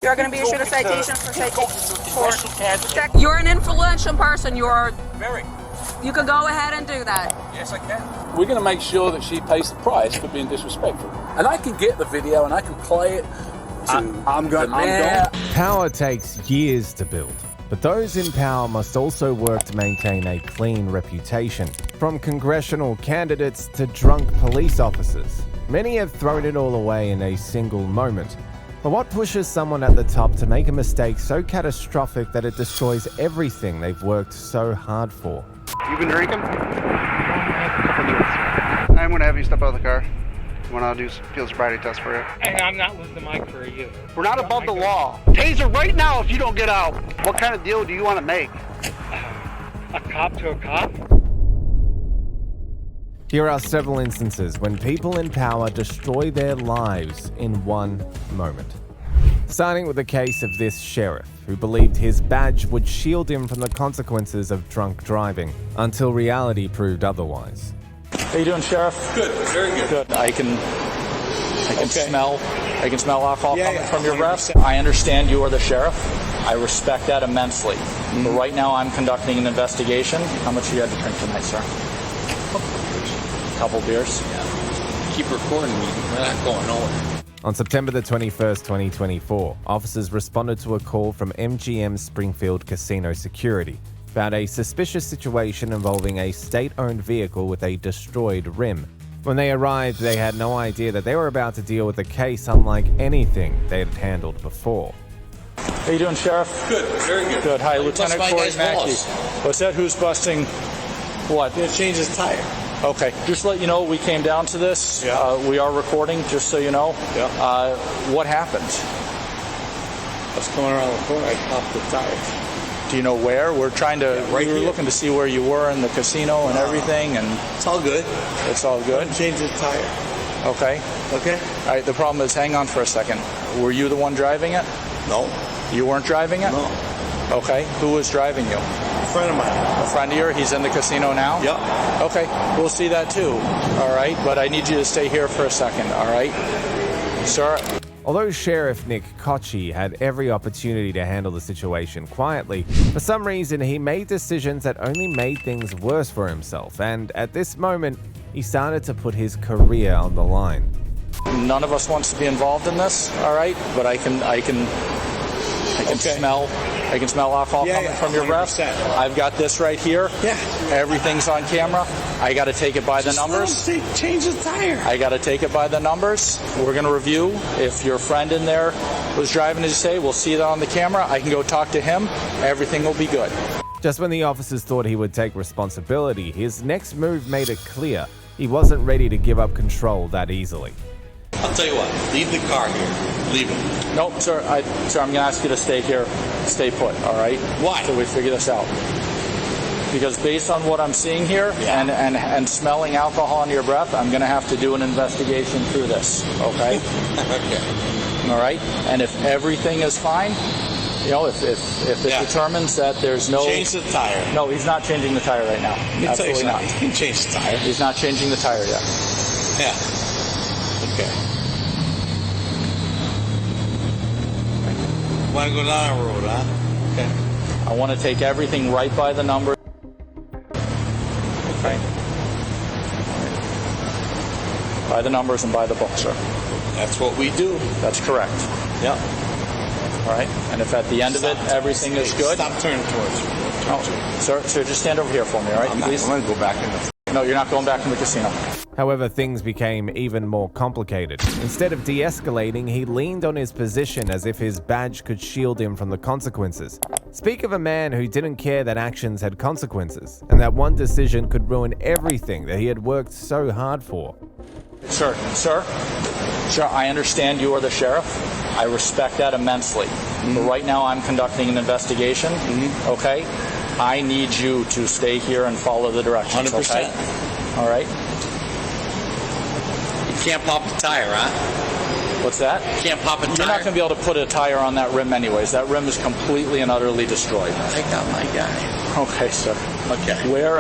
You're going to be issued a citation for You're an influential person. Very. You can go ahead and do that. Yes, I can. We're going to make sure that she pays the price for being disrespectful. And I can get the video and I can play it to I'm going. Power takes years to build, but those in power must also work to maintain a clean reputation. From congressional candidates to drunk police officers, many have thrown it all away in a single moment. But what pushes someone at the top to make a mistake so catastrophic that it destroys everything they've worked so hard for? You been drinking? I'm going to have you step out of the car. When I'll do field sobriety test for you. And I'm not losing the mic for you. We're not above the law. Taser right now if you don't get out. What kind of deal do you want to make? A cop to a cop? Here are several instances when people in power destroy their lives in one moment. Starting with the case of this sheriff, who believed his badge would shield him from the consequences of drunk driving, until reality proved otherwise. How you doing, Sheriff? Good, very good. Good. I can smell alcohol coming from your breath. 100%. I understand you are the sheriff. I respect that immensely. But right now I'm conducting an investigation. How much you had to drink tonight, sir? Couple beers. Yeah. Keep recording me. We're not going nowhere. On September the 21st, 2024, officers responded to a call from MGM Springfield Casino Security about a suspicious situation involving a state-owned vehicle with a destroyed rim. When they arrived, they had no idea that they were about to deal with a case unlike anything they had handled before. How you doing, Sheriff? Good, very good. Good. Hi, Lieutenant Corey Mackey. What's that? Who's busting what? It changed his tire. Okay, just to let you know, we came down to this. Yeah. We are recording, just so you know. Yeah. What happened? I was coming around the corner, I popped the tire. Do you know where? We're trying to. Right we were here. looking to see where you were in the casino and everything, and It's all good. it's all good. Change the tire. Okay. Okay? All right. The problem is, hang on for a second. Were you the one driving it? No. You weren't driving it? No. Okay. Who was driving you? A friend of mine. A friend of yours? He's in the casino now? Yeah. Okay. We'll see that too. All right. But I need you to stay here for a second. All right, sir. Although Sheriff Nick Kochi had every opportunity to handle the situation quietly, for some reason he made decisions that only made things worse for himself, and at this moment, he started to put his career on the line. None of us wants to be involved in this, all right? But I can smell alcohol coming from your breath. I've got this right here. Yeah. Everything's on camera. I got to take it by the numbers. Change the tire. I got to take it by the numbers. We're going to review. If your friend in there was driving, as you say, we'll see that on the camera. I can go talk to him. Everything will be good. Just when the officers thought he would take responsibility, his next move made it clear he wasn't ready to give up control that easily. I'll tell you what, leave the car here. Leave it. Nope, sir. Sir, I'm going to ask you to stay here. Stay put, all right? Why? Till we figure this out. Because based on what I'm seeing here and smelling alcohol in your breath, I'm going to have to do an investigation through this, okay? Okay. All right? And if everything is fine, you know, if it determines that there's no... Change the tire. No, he's not changing the tire right now. Absolutely not. He can change the tire. He's not changing the tire yet. Yeah. Okay. Want to go down a road, huh? Okay. I want to take everything right by the numbers. Okay. By the numbers and by the book, sir. That's what we do. That's correct. Yeah. All right. And if at the end of it everything is good. Stop turning towards me. Oh, sir, just stand over here for me, all right? Please. I'm going to go back in the... No, you're not going back in the casino. However, things became even more complicated. Instead of de-escalating, he leaned on his position as if his badge could shield him from the consequences. Speak of a man who didn't care that actions had consequences, and that one decision could ruin everything that he had worked so hard for. Sir, I understand you are the sheriff. I respect that immensely. But right now I'm conducting an investigation, okay? I need you to stay here and follow the directions, 100%. okay? All right? You can't pop the tire, huh? What's that? You can't pop a tire. You're not going to be able to put a tire on that rim anyways. That rim is completely and utterly destroyed. Take out my guy. Okay, sir. Okay. Where,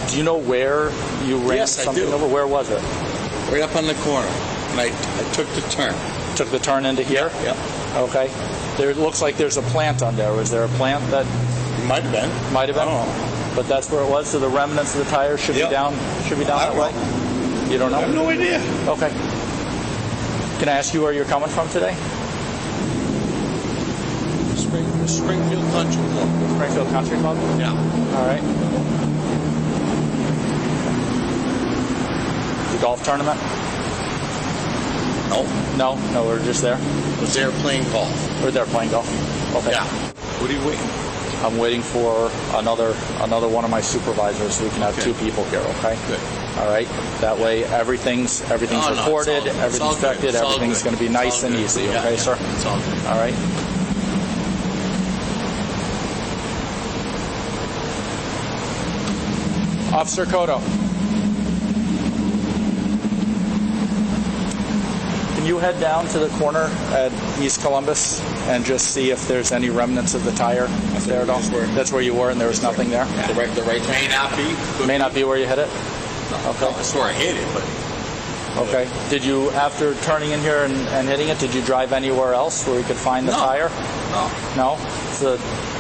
do you know where you ran Yes, I something do. over? Where was it? Right up on the corner. And I took the turn. Took the turn into here? Yeah. Okay. There it looks like there's a plant on there. Was there a plant that Might have been. might have been? I don't know. But that's where it was. So the remnants of the tires should Yep. be down. Should be down I that don't way. You don't I have know? no idea. Okay. Can I ask you where you're coming from today? Springfield Country Club. Springfield Country Club. Yeah. All right. The golf tournament? No. No, we're just there. Was there playing golf? We're there playing golf. Okay. Yeah. What are you waiting? I'm waiting for another one of my supervisors so we can have Okay. 2 people here, okay? Good. All right. That way everything's No, it's all recorded, good. It's all everything's good. affected, It's all everything's good. going to be It's nice all and good. easy, Yeah, okay, yeah. sir? It's all good. All right. Officer Cotto. Can you head down to the corner at East Columbus and just see if there's any remnants of the tire there at all? That's where you were and there was nothing there? The right may not be. May not be where you hit it? Okay. That's where I hit it, but Okay. Did you, after turning in here and hitting it, did you drive anywhere else where you could find the No. tire? no. No? So,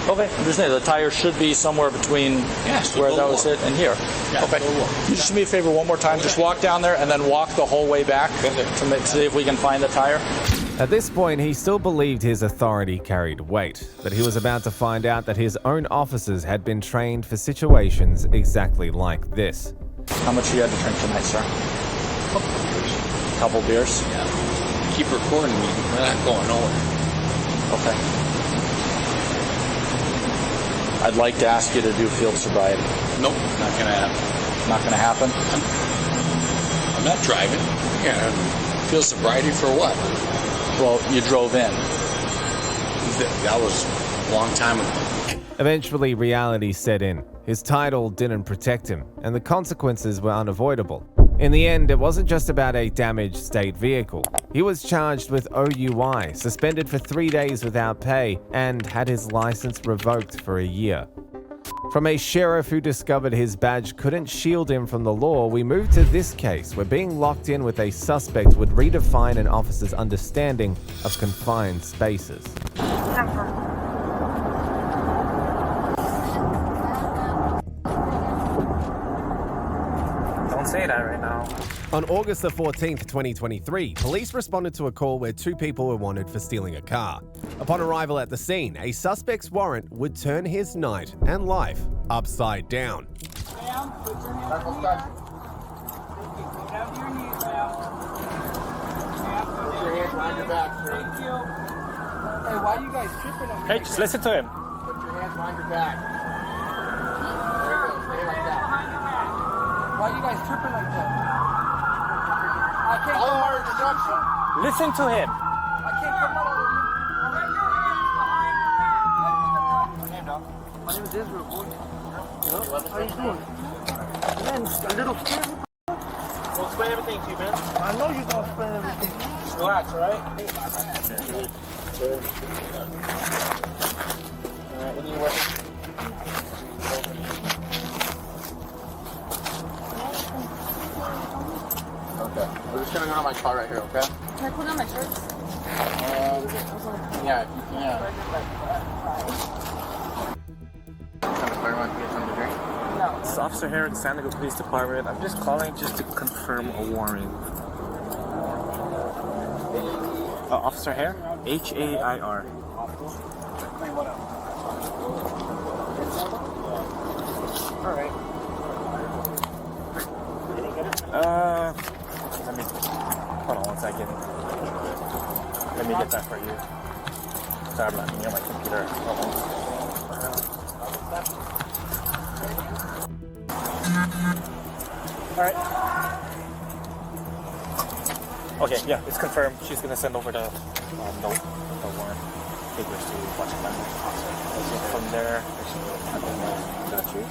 okay. I'm just saying, the tire should be somewhere between so where go that was look. hit and here. Yeah, Okay. go look. Can you just do me a favor one more time? Just walk down there and then walk the whole way back to see if we can find the tire. At this point, he still believed his authority carried weight, but he was about to find out that his own officers had been trained for situations exactly like this. How much you had to drink tonight, sir? Couple beers? Yeah. Keep recording me. We're not going nowhere. Okay. I'd like to ask you to do field sobriety. Nope, not gonna happen. Not going to happen? I'm not driving. Yeah. Feel sobriety for what? Well, you drove in. That was a long time ago. Eventually, reality set in. His title didn't protect him, and the consequences were unavoidable. In the end, it wasn't just about a damaged state vehicle. He was charged with OUI, suspended for 3 days without pay, and had his license revoked for a year. From a sheriff who discovered his badge couldn't shield him from the law, we moved to this case where being locked in with a suspect would redefine an officer's understanding of confined spaces. Don't say that right now. On August the 14th, 2023, police responded to a call where 2 people were wanted for stealing a car. Upon arrival at the scene, a suspect's warrant would turn his night and life upside down. Hey, just listen to him. Why are you guys tripping like that? I can't come out of instruction. Listen to him. I can't come out of My name is Israel, boy. How you doing? Man, a little scared. We'll explain everything to you, man. I know you're gonna explain everything. Relax, all right? All right, what do you want? Okay. We're just gonna go to my car right here, okay? Can I put on my shorts? Yeah, if you can. Want to get something to drink? No. This is Officer Herrick, San Diego Police Department. I'm just calling just to confirm a warrant. Officer Hair? H-A-I-R. Alright. Let me, hold on one second. Let me get that for you. Sorry, I'm not near my computer. Hold on. Alright. Okay, yeah, it's confirmed. She's gonna send over the note, the warrant papers to Bodycam. From there, got you.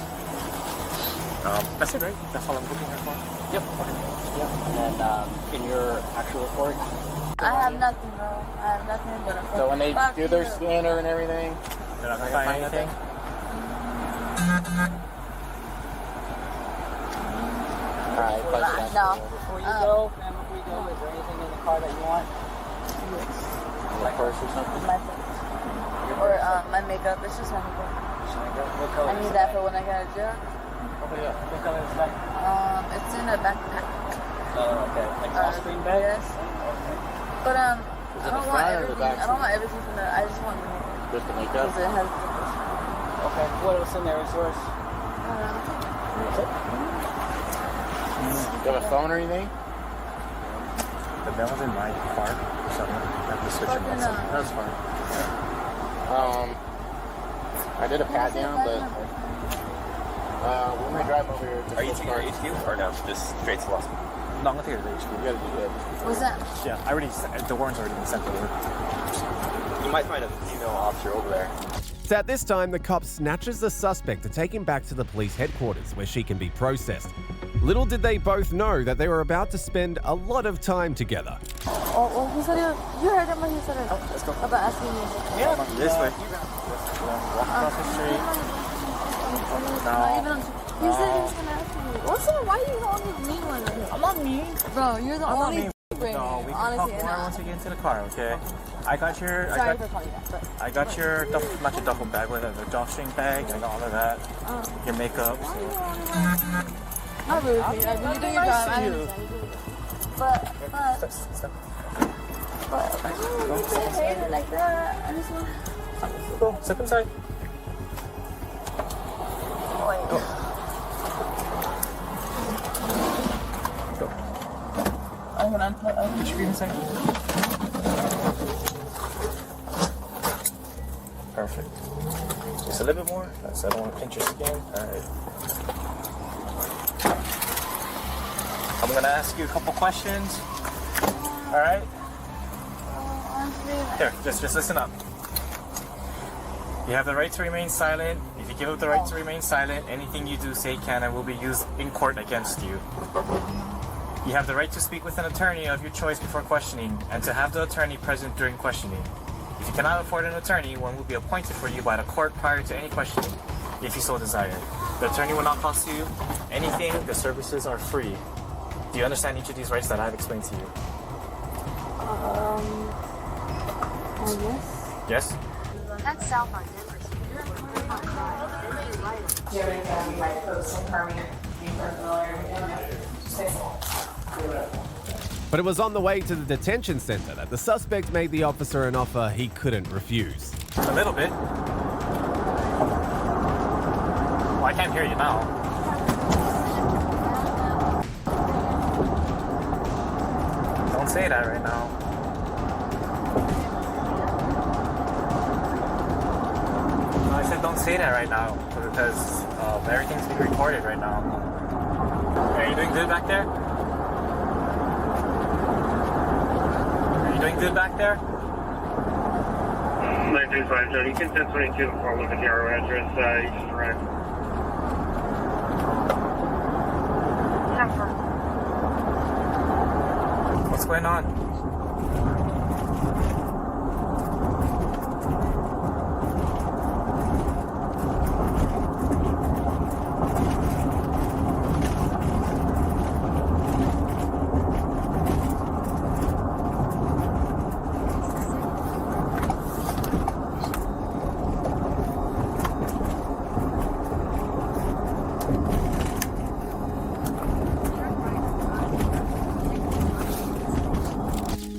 That's it, right? That's all I'm looking here for? Yep. Okay. Yeah. And then, in your actual report? I have nothing, bro. I have nothing but a So when they fuck do their you. scanner and everything, They're not they're gonna gonna find anything? Alright, close it No. up. Before you go, is there anything in the car that you want? Your purse or something? My purse. Or my makeup. It's just my makeup. What color I need that for when I get a job. Okay, yeah. What color is that? It's in a backpack. Oh, okay. Like off-screen bag? Yes. But I don't want everything. I don't want everything from there. I just want the makeup. Just the makeup? Because it has. Okay. What else in there is yours? Do you have a phone or anything? The mail was in my car or something. I have to switch it. That's fine. I did a pat down, but when we drive over here, Are you taking your HQ or no? Just straight to Los Angeles? No, I'm gonna take it to the HQ. You gotta do that. What's that? Yeah, I already. The warrant's already been sent over. You might find a female officer over there. So at this time, the cop snatches the suspect to take him back to the police headquarters where she can be processed. Little did they both know that they were about to spend a lot of time together. Oh, well, he said you heard him when he said it. Oh, let's go. About asking me. Yeah, this way. Walk across the street. No. He said he was gonna ask me. What's up? Why are you always mean like that? I'm not mean. Bro, you're the only right No, we now. can talk Honestly, more once we get into the car, okay? I got your. Sorry for calling that, but. I got your not your duffel bag, but the drawstring bag. I got all of that. Your makeup. Not really. Like, when you do your job, I understand. But Step. why would you hate it like that? I just want. Go. Step inside. Wait. Go. I'm gonna unplug. You should be inside. Perfect. Just a little bit more. I don't want to pinch your skin. Alright. I'm gonna ask you a couple questions. Alright? Here, just listen up. You have the right to remain silent. If you give up the right to remain silent, anything you do, say, can, and will be used in court against you. You have the right to speak with an attorney of your choice before questioning, and to have the attorney present during questioning. If you cannot afford an attorney, one will be appointed for you by the court prior to any questioning, if you so desire. The attorney will not cost you anything. The services are free. Do you understand each of these rights that I've explained to you? Yes. Yes? That's South on Denver. But it was on the way to the detention center that the suspect made the officer an offer he couldn't refuse. A little bit. Well, I can't hear you now. Don't say that right now. No, I said don't say that right now because everything's being recorded right now. Are you doing good back there? Are you doing good back there? 935, you can 1022 for look at the RO address. You just arrived. What's going on?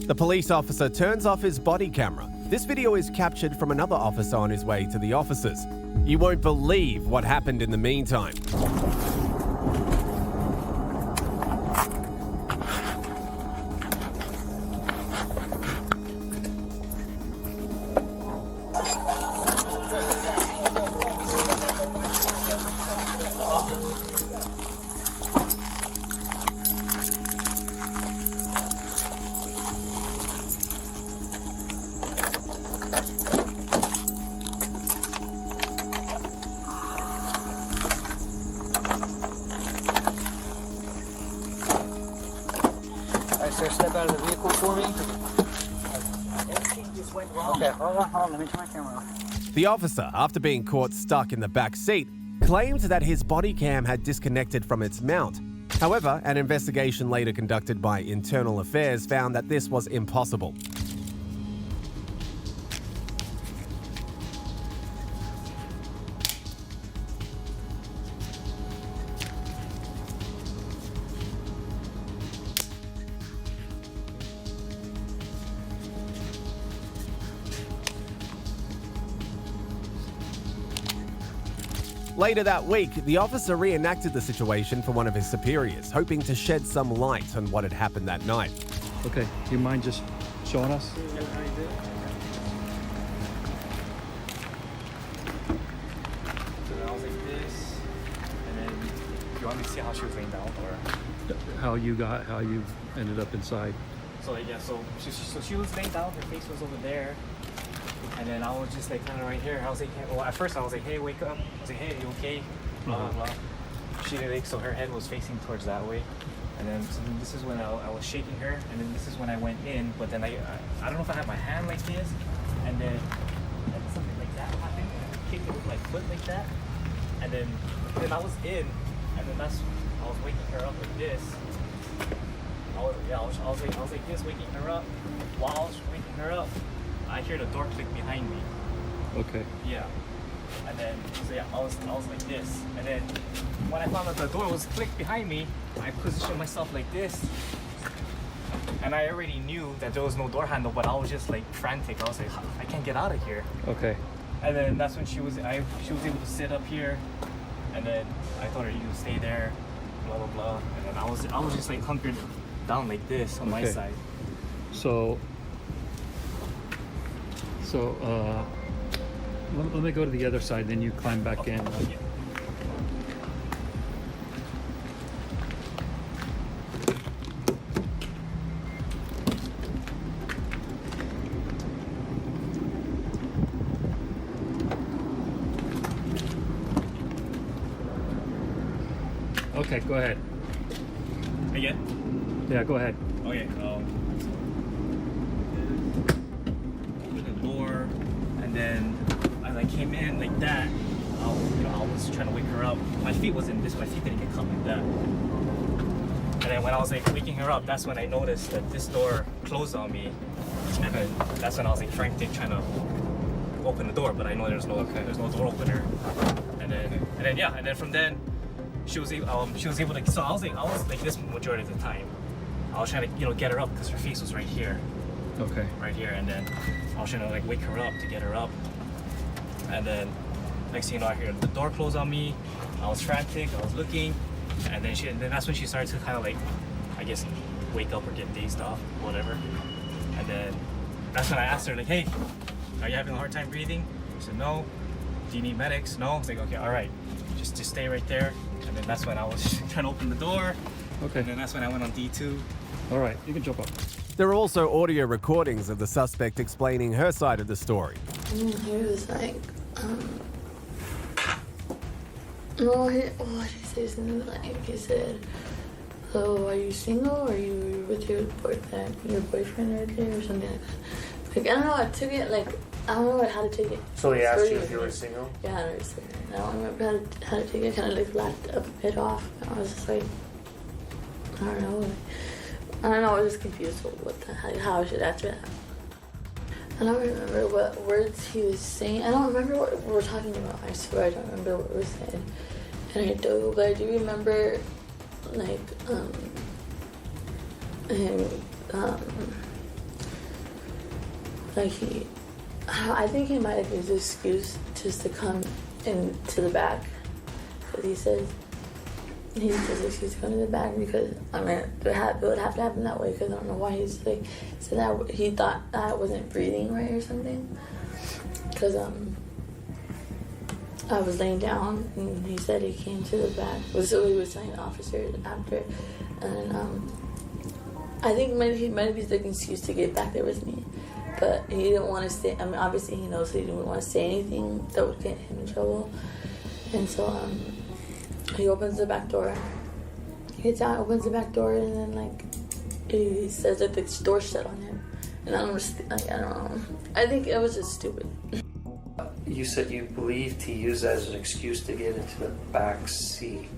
The police officer turns off his body camera. This video is captured from another officer on his way to the officers. You won't believe what happened in the meantime. Sir, step out of the vehicle for me. Okay, hold on, let me turn my camera off. The officer, after being caught stuck in the back seat, claimed that his body cam had disconnected from its mount. However, an investigation later conducted by Internal Affairs found that this was impossible. Later that week, the officer reenacted the situation for one of his superiors, hoping to shed some light on what had happened that night. Okay, do you mind just showing us? Yeah, how you do? So I was like this, and then you want me to see how she was laying down, or How you ended up inside? so yeah, so she was laying down, her face was over there, and then I was just like kind of right here. I was like, well, at first I was like, hey, wake up. I was like, hey, you okay? Blah blah blah. She did like, so her head was facing towards that way. And then so this is when I was shaking her, and then this is when I went in. But then I don't know if I had my hand like this, and then something like that happened, and I kicked it with my foot like that, and then I was in, and then I was waking her up like this. I was like this, waking her up. While I was waking her up, I hear the door click behind me. Okay. Yeah. And then, so yeah, I was like this. And then when I found out the door was clicked behind me, I positioned myself like this. And I already knew that there was no door handle, but I was just like frantic. I was like, I can't get out of here. Okay. And then that's when she was able to sit up here. And then I told her, you stay there, blah, blah, blah. And then I was just like hunkered down like this on my side. So let me go to the other side, then you climb back in. Okay, go ahead. Again? Yeah, go ahead. Okay. Open the door, and then as I came in like that, I was trying to wake her up. My feet was in this. My feet didn't get caught like that. And then when I was like waking her up, that's when I noticed that this door closed on me. And then that's when I was like frantic trying to open the door, but I know there's no door opener. And then from then she was able to. So I was like this majority of the time. I was trying to get her up because her face was right here. Okay. Right here, and then I was trying to like wake her up to get her up. And then next thing you know, I hear the door close on me. I was frantic. I was looking, and then that's when she started to kind of like, I guess, wake up or get dazed off, whatever. And then that's when I asked her like, hey, are you having a hard time breathing? She said no. Do you need medics? No. I was like, okay, all right, just stay right there. And then that's when I was trying to open the door. Okay. And then that's when I went on D2. All right, you can jump up. There are also audio recordings of the suspect explaining her side of the story. He was like, what did he say? Something like, he said, so are you single or are you with your boyfriend right there or something like that? Like, I don't know, I took it like, I don't know how to take it. So he asked you if you were single? Yeah, I don't remember how to take it. Kind of like laughed a bit off. I was just like, I don't know. I was just confused how I should answer that. I don't remember what words he was saying. I don't remember what we were talking about. I swear I don't remember what we were saying. And but I do remember like him like I think he might have used the excuse just to come into the back, because he says excuse to come to the back, because I mean it would have to happen that way, because I don't know why he's like said that he thought I wasn't breathing right or something, because I was laying down and he said he came to the back. So he was telling the officer after, and I think he might have used the excuse to get back there with me. But he didn't want to say, I mean, obviously he knows he didn't want to say anything that would get him in trouble. And so he opens the back door. He gets out, opens the back door, and then like he says that the door shut on him. And I don't know. I think it was just stupid. You said you believed he used that as an excuse to get into the back seat.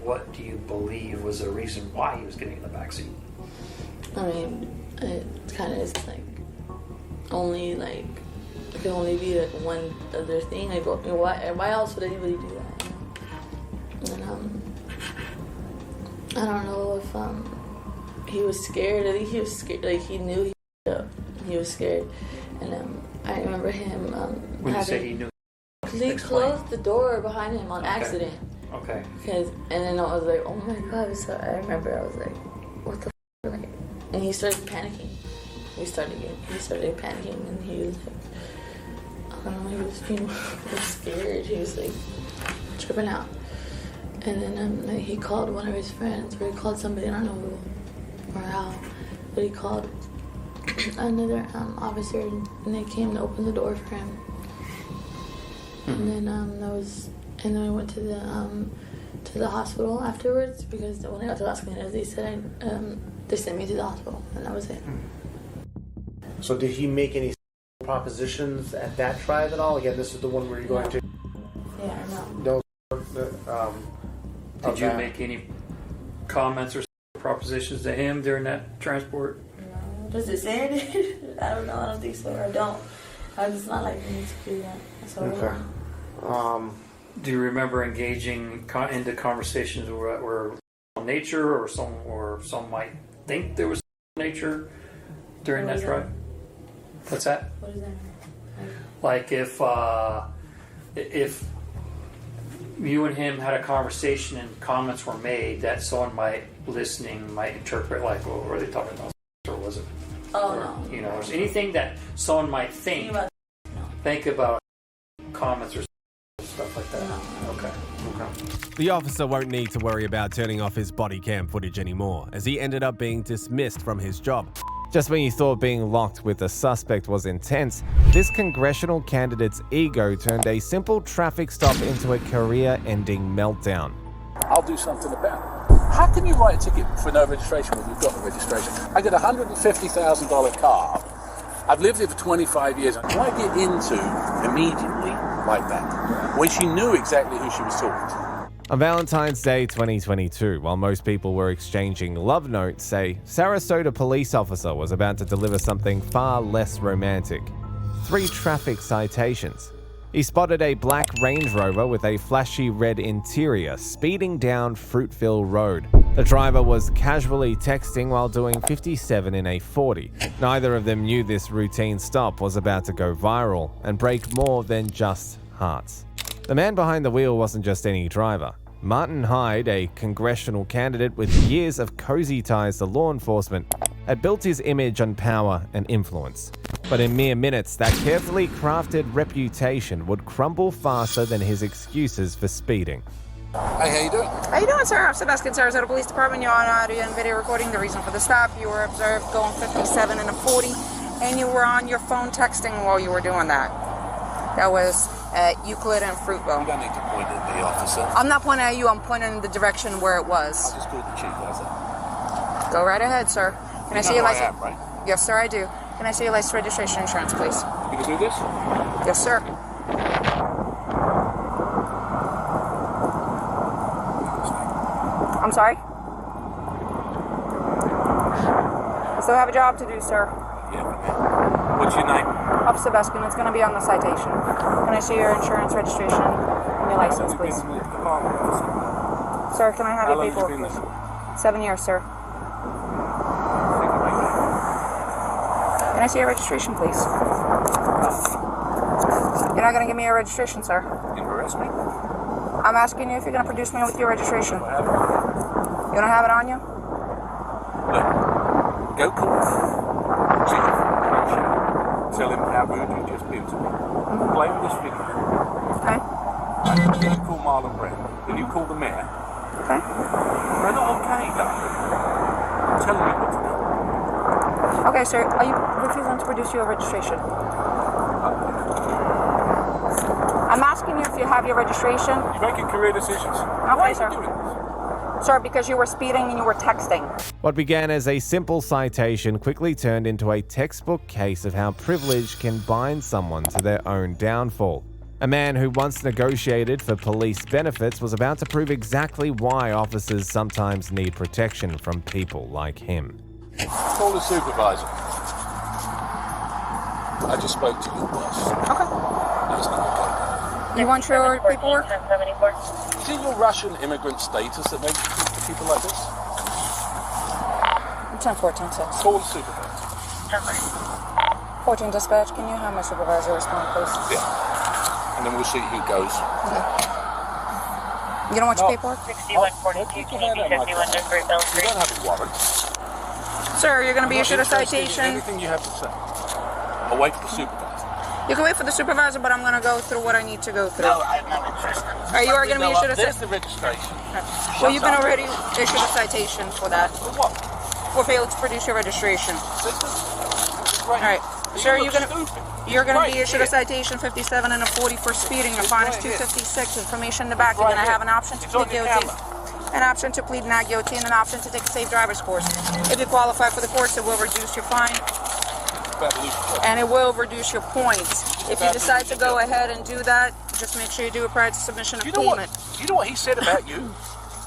What do you believe was the reason why he was getting in the back seat? I mean, it kind of is like only like it can only be like one other thing. Like, why else would anybody do that? And I don't know if he was scared. I think he was scared. Like he knew he was scared. And I remember him. When you say he knew he was He closed the door behind him on accident. Okay. And then I was like, oh my god. So I remember I was like, what the f? Like, and he started panicking. He started panicking, and he was like, I don't know, he was scared. He was like tripping out. And then he called one of his friends, or he called somebody, I don't know who or how, but he called another officer, and they came to open the door for him. And then and then I went to the hospital afterwards, because when I got to the hospital, they said they sent me to the hospital, and that was it. So did he make any propositions at that trial at all? Again, this is the one where you're going to. Yeah, no. Did you make any comments or propositions to him during that transport? No. Does it say it? I don't know. I don't think so. Or I don't. It's not like me to do that. So okay. Do you remember engaging into conversations were nature, or some might think there was nature during that trial? What's that? What is that? Like if you and him had a conversation and comments were made that someone might interpret like, well, were they talking about, or was it? Oh, no. You know, is anything that someone might think about comments or stuff like that? No. Okay. The officer won't need to worry about turning off his body cam footage anymore, as he ended up being dismissed from his job. Just when you thought being locked with a suspect was intense, this congressional candidate's ego turned a simple traffic stop into a career-ending meltdown. I'll do something about it. How can you write a ticket for no registration when you've got the registration? I get a $150,000 car. I've lived here for 25 years. What do I get into immediately like that, when she knew exactly who she was talking to? On Valentine's Day 2022, while most people were exchanging love notes, a Sarasota police officer was about to deliver something far less romantic. 3 traffic citations. He spotted a black Range Rover with a flashy red interior speeding down Fruitville Road. The driver was casually texting while doing 57 in a 40. Neither of them knew this routine stop was about to go viral and break more than just hearts. The man behind the wheel wasn't just any driver. Martin Hyde, a congressional candidate with years of cozy ties to law enforcement, had built his image on power and influence. But in mere minutes, that carefully crafted reputation would crumble faster than his excuses for speeding. Hey, how you doing? How you doing, sir? I'm Sebastian, Sarasota Police Department. You're on audio and video recording. The reason for the stop, you were observed going 57 in a 40, and you were on your phone texting while you were doing that. That was at Euclid and Fruitville. You don't need to point at the officer. I'm not pointing at you, I'm pointing in the direction where it was. I just called the chief, how's that? Go right ahead, sir. Can I see your license? Right? Yes, sir, I do. Can I see your license, registration, insurance, please? You can do this? Yes, sir. I'm sorry? I still have a job to do, sir. Yeah. What's your name? Officer Baskin, it's going to be on the citation. Can I see your insurance, registration, and your license, please? Sir, can I have your paperwork, please? 7 years, sir. Can I see your registration, please? You're not going to give me your registration, sir. You arrest me? I'm asking you if you're going to produce me with your registration. You don't have it on you? Look, go call Chief. Tell him how rude you just been to me. Play with this video. Okay. Then you call Marlon Brown. Then you call the mayor. Okay. They're not okay, darling. I'm telling you what to do. Okay, sir. Are you refusing to produce your registration? I'm asking you if you have your registration. You're making career decisions. Okay, sir. Sir, because you were speeding and you were texting. What began as a simple citation quickly turned into a textbook case of how privilege can bind someone to their own downfall. A man who once negotiated for police benefits was about to prove exactly why officers sometimes need protection from people like him. Call the supervisor. I just spoke to your boss. Okay. That's not okay. You want your paperwork? Is it your Russian immigrant status that makes you treat people like this? 10-14-6. Call the supervisor. 14 dispatch, can you have my supervisor respond, please? Yeah. and then we'll see who goes. You don't want your paperwork? 6142, Canadian 51, just Great Bell You Street. don't have a warrant. Sir, you're going to be I'm issued a not interested in citation. anything you have to say. I'll wait for the supervisor. You can wait for the supervisor, but I'm going to go through what I need to go through. No, I'm not interested. All right, you are going to be issued a There's citation. the registration. Well, you've been already issued a citation for that. For what? For failing to produce your registration. All right. Sir, you're going to be issued a Right, citation 57 and a 40 for speeding. Your fine is 256. Information in the back. You're going to have an option to plead guilty, an option to plead not guilty, and an option to take a safe driver's course. If you qualify for the course, it will reduce your fine, and it will reduce your points. If you decide to go ahead and do that, just make sure you do it prior to submission of payment. You know what he said about you?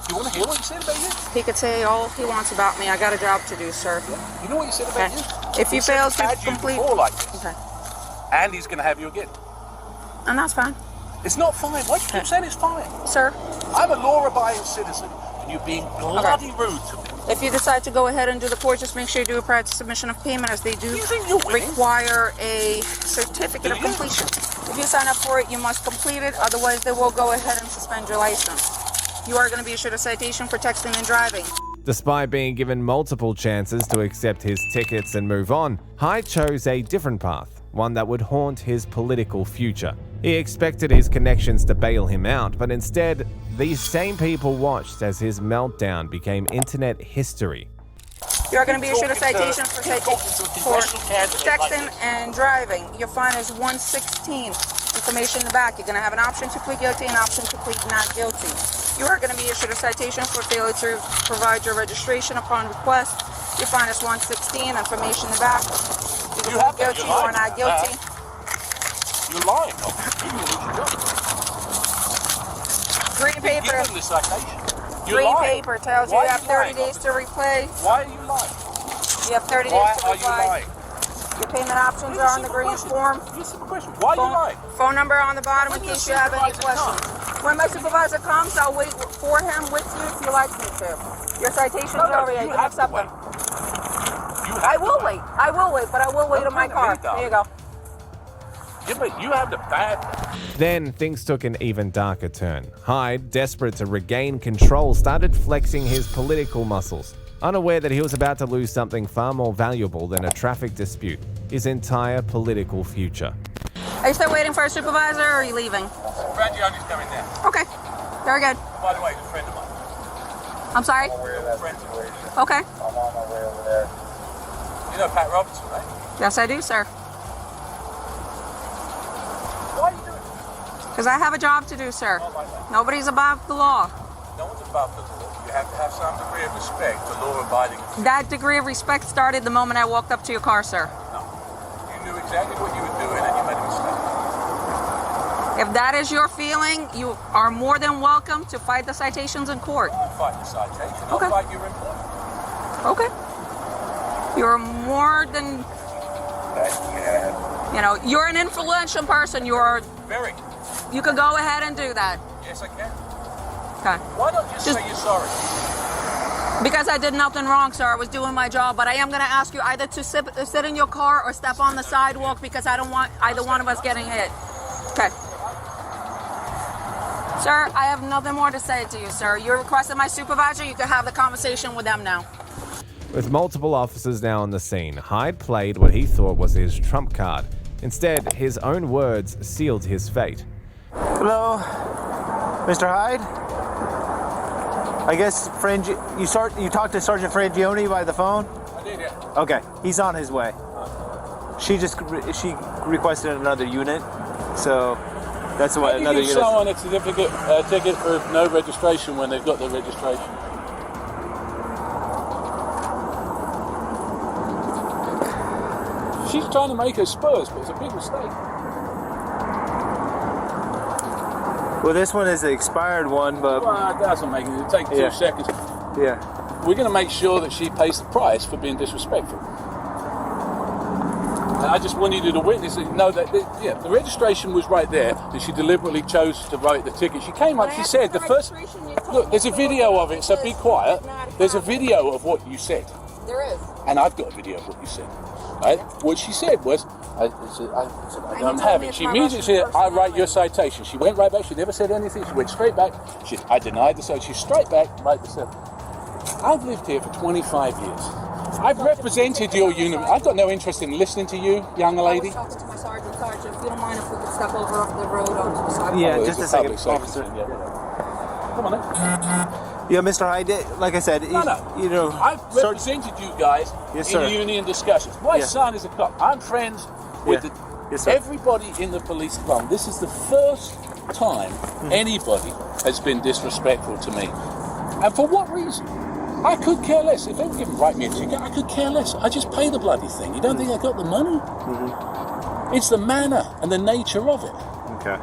You want to hear what he said about you? He could say all he wants about me. I got a job to do, sir. You know what he said about you? If you fail to complete, like this. okay, And he's going to have you again. and that's fine, It's not fine. Why do you keep saying it's fine? sir. I'm a law-abiding citizen, and you're being bloody rude to me. If you decide to go ahead and do the course, just make sure you do it prior to submission of payment, as they do require a certificate of completion. If you sign up for it, you must complete it. Otherwise, they will go ahead and suspend your license. You are going to be issued a citation for texting and driving. Despite being given multiple chances to accept his tickets and move on, Hyde chose a different path, one that would haunt his political future. He expected his connections to bail him out, but instead, these same people watched as his meltdown became internet history. You are going to be issued a citation for texting and driving. Your fine is $116. Information in the back. You're going to have an option to plead guilty and an option to plead not guilty. You are going to be issued a citation for failure to provide your registration upon request. Your fine is $116. Information in the back. You can plead guilty or not guilty. You're lying. Green paper. Give him the citation. You're Green lying. paper tells you Why you are have you 30 lying? days to replay. Why are you lying? You have 30 Why days to are you reply. lying? Your payment options are on the green form. Why are you lying? Phone number on the bottom in case you have any questions. When my supervisor comes, I'll wait for him with you if you like me to. Your citation's over here. You can accept them. I will wait. I will wait, but I will wait in my car. There you go. Yeah, but you have the bad. Then things took an even darker turn. Hyde, desperate to regain control, started flexing his political muscles, unaware that he was about to lose something far more valuable than a traffic dispute, his entire political future. Are you still waiting for a supervisor or are you leaving? Rangioni's coming down. Okay. Very good. By the way, he's a friend of mine. I'm sorry? Okay. I'm on my way over there. You know Pat Robertson, right? Yes, I do, sir. Why are you doing it? Because I have a job to do, sir. Nobody's above the law. No one's above the law. You have to have some degree of respect for law-abiding. That degree of respect started the moment I walked up to your car, sir. No. You knew exactly what you were doing and you made a mistake. If that is your feeling, you are more than welcome to fight the citations in court. I'll fight the citation. I'll Okay. fight your employment. Okay. You're more than, you're an influential person. Very. You could go ahead and do that. Yes, I can. Okay. Why not just say you're sorry? Because I did nothing wrong, sir. I was doing my job, but I am going to ask you either to sit in your car or step on the sidewalk because I don't want either one of us getting hit. Okay. Sir, I have nothing more to say to you, sir. You requested my supervisor. You can have the conversation with them now. With multiple officers now on the scene, Hyde played what he thought was his trump card. Instead, his own words sealed his fate. Hello, Mr. Hyde? I guess you talked to Sergeant Frangione by the phone? I did, yeah. Okay, he's on his way. She requested another unit, so that's why another unit. Someone a certificate ticket for no registration when they've got the registration. She's trying to make her Spurs, but it's a big mistake. Well, this one is the expired one, but... Well, it doesn't make it. It'll take 2 seconds. Yeah. We're going to make sure that she pays the price for being disrespectful. And I just wanted you to witness it, know that, the registration was right there, and she deliberately chose to write the ticket. She came up, she said, the first... Look, there's a video of it, so be quiet. There's a video of what you said. There is. And I've got a video of what you said. Right? What she said was, I don't have it. She immediately said, I write your citation. She went right back. She never said anything. She went straight back. I denied the citation. She's straight back, right the stuff. I've lived here for 25 years. I've represented your unit. I've got no interest in listening to you, young lady. I was talking to my sergeant. Sergeant, if you don't mind if we could step over up the road onto the sidewalk. Yeah, just a second, officer. Come on then. Yeah, Mr. Hyde, like I said, you know... I've represented you guys Yes, in sir. union discussions. My son is a cop. I'm friends with everybody in the police department. This is the first time anybody has been disrespectful to me. And for what reason? I could care less. If they were going to write me a ticket, I could care less. I just pay the bloody thing. You don't think I got the money? It's the manner and the nature of it. Okay.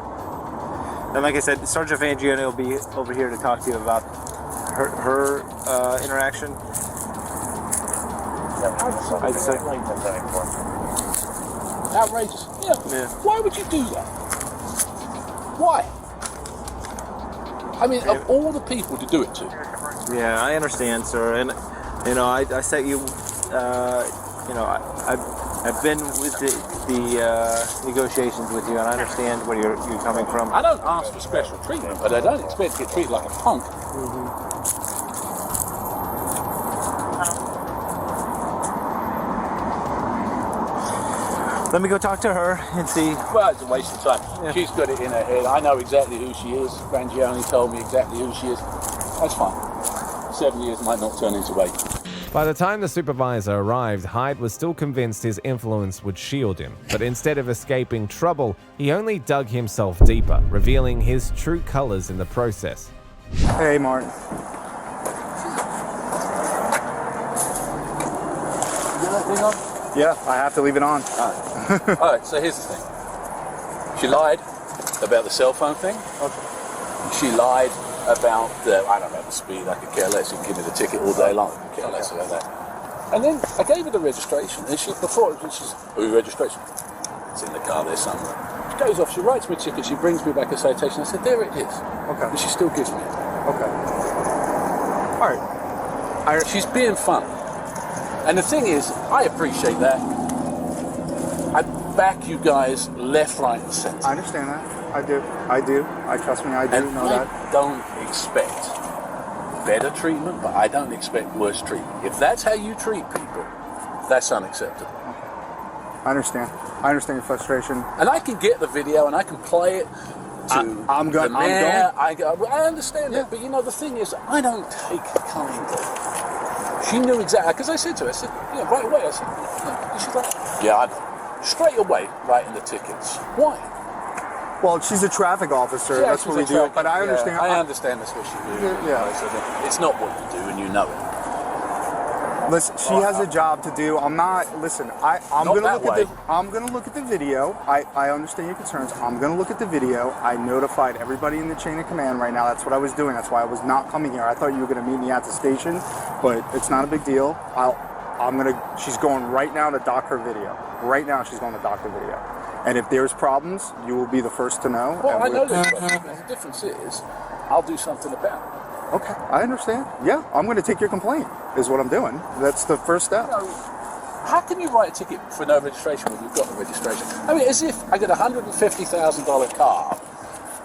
And like I said, Sergeant Fangione will be over here to talk to you about her interaction. I'd say. Outrageous. Yeah. Why would you do that? Why? I mean, of all the people to do it to. Yeah, I understand, sir. And you know, I set you. You know, I've been with the negotiations with you, and I understand where you're coming from. I don't ask for special treatment, but I don't expect to get treated like a punk. Let me go talk to her and see. Well, it's a waste of time. Yeah. She's got it in her head. I know exactly who she is. Frangione told me exactly who she is. That's fine. 7 years might not turn into 8. By the time the supervisor arrived, Hyde was still convinced his influence would shield him. But instead of escaping trouble, he only dug himself deeper, revealing his true colors in the process. Hey, Martin. You got that thing on? Yeah, I have to leave it on. All right, so here's the thing. She lied about the cell phone thing. Okay. She lied about the, I don't know, the speed. I could care less. You can give me the ticket all day long. I could care less about that. And then I gave her the registration. And she's, oh, registration. It's in the car there somewhere. She goes off, she writes me a ticket, she brings me back a citation. I said, there it is. Okay. And she still gives me it. Okay. All right. She's being funny. And the thing is, I appreciate that. I back you guys left, right, and centre. I understand that. I do. Trust me, I do know that. I don't expect better treatment, but I don't expect worse treatment. If that's how you treat people, that's unacceptable. I understand. I understand your frustration. And I can get the video and I can play it to the mayor. I understand that, but you know, the thing is, I don't take kind of... She knew exactly, because I said to her, right away, I said, she's like, I know. Straight away, writing the tickets. Why? Well, she's a traffic officer. That's what we do. But I understand. I understand that's what she do. Yeah. It's not what you do, and you know it. Listen, she has a job to do. I'm not. Listen, I'm going to look at I'm going to look at the video. I understand your concerns. I'm going to look at the video. I notified everybody in the chain of command right now. That's what I was doing. That's why I was not coming here. I thought you were going to meet me at the station, but it's not a big deal. She's going right now to dock her video. Right now, she's going to dock the video. And if there's problems, you will be the first to know. Well, I know there's problems. The difference is, I'll do something about it. Okay, I understand. Yeah, I'm going to take your complaint, is what I'm doing. That's the first step. You know, how can you write a ticket for no registration when you've got the registration? I mean, as if I got a $150,000 car.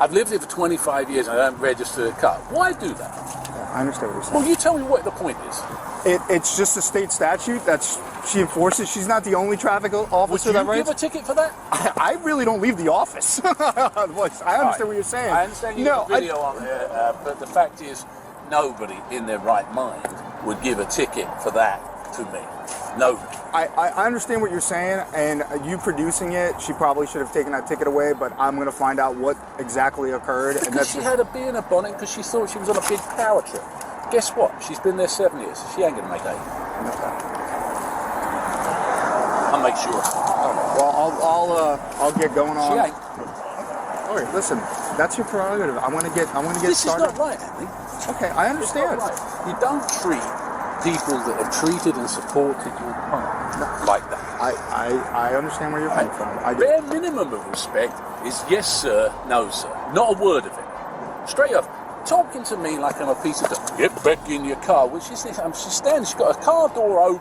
I've lived here for 25 years and I don't register a car. Why do that? Yeah, I understand what you're saying. Well, you tell me what the point is. It's just a state statute that she enforces. She's not the only traffic officer that writes. Would you give a ticket for that? I really don't leave the office. I understand what you're saying. I understand you have a video on there, but the fact is, nobody in their right mind would give a ticket for that to me. Nobody. I understand what you're saying, and you producing it, she probably should have taken that ticket away, but I'm going to find out what exactly occurred. Because she had a bee in her bonnet because she thought she was on a big power trip. Guess what? She's been there 7 years. She ain't going to make 8. I'll make sure. Well, I'll get going on. She ain't. All right, listen, that's your prerogative. I want to get started. This is not right, Andy. Okay, I understand. Right. You don't treat people that have treated and supported your partner like that. I understand where you're coming from. Bare minimum of respect is yes sir, no sir. Not a word of it. Straight up. Talking to me like I'm a piece of dirt. Get back in your car. Which is this? She's standing, she's got a car door open.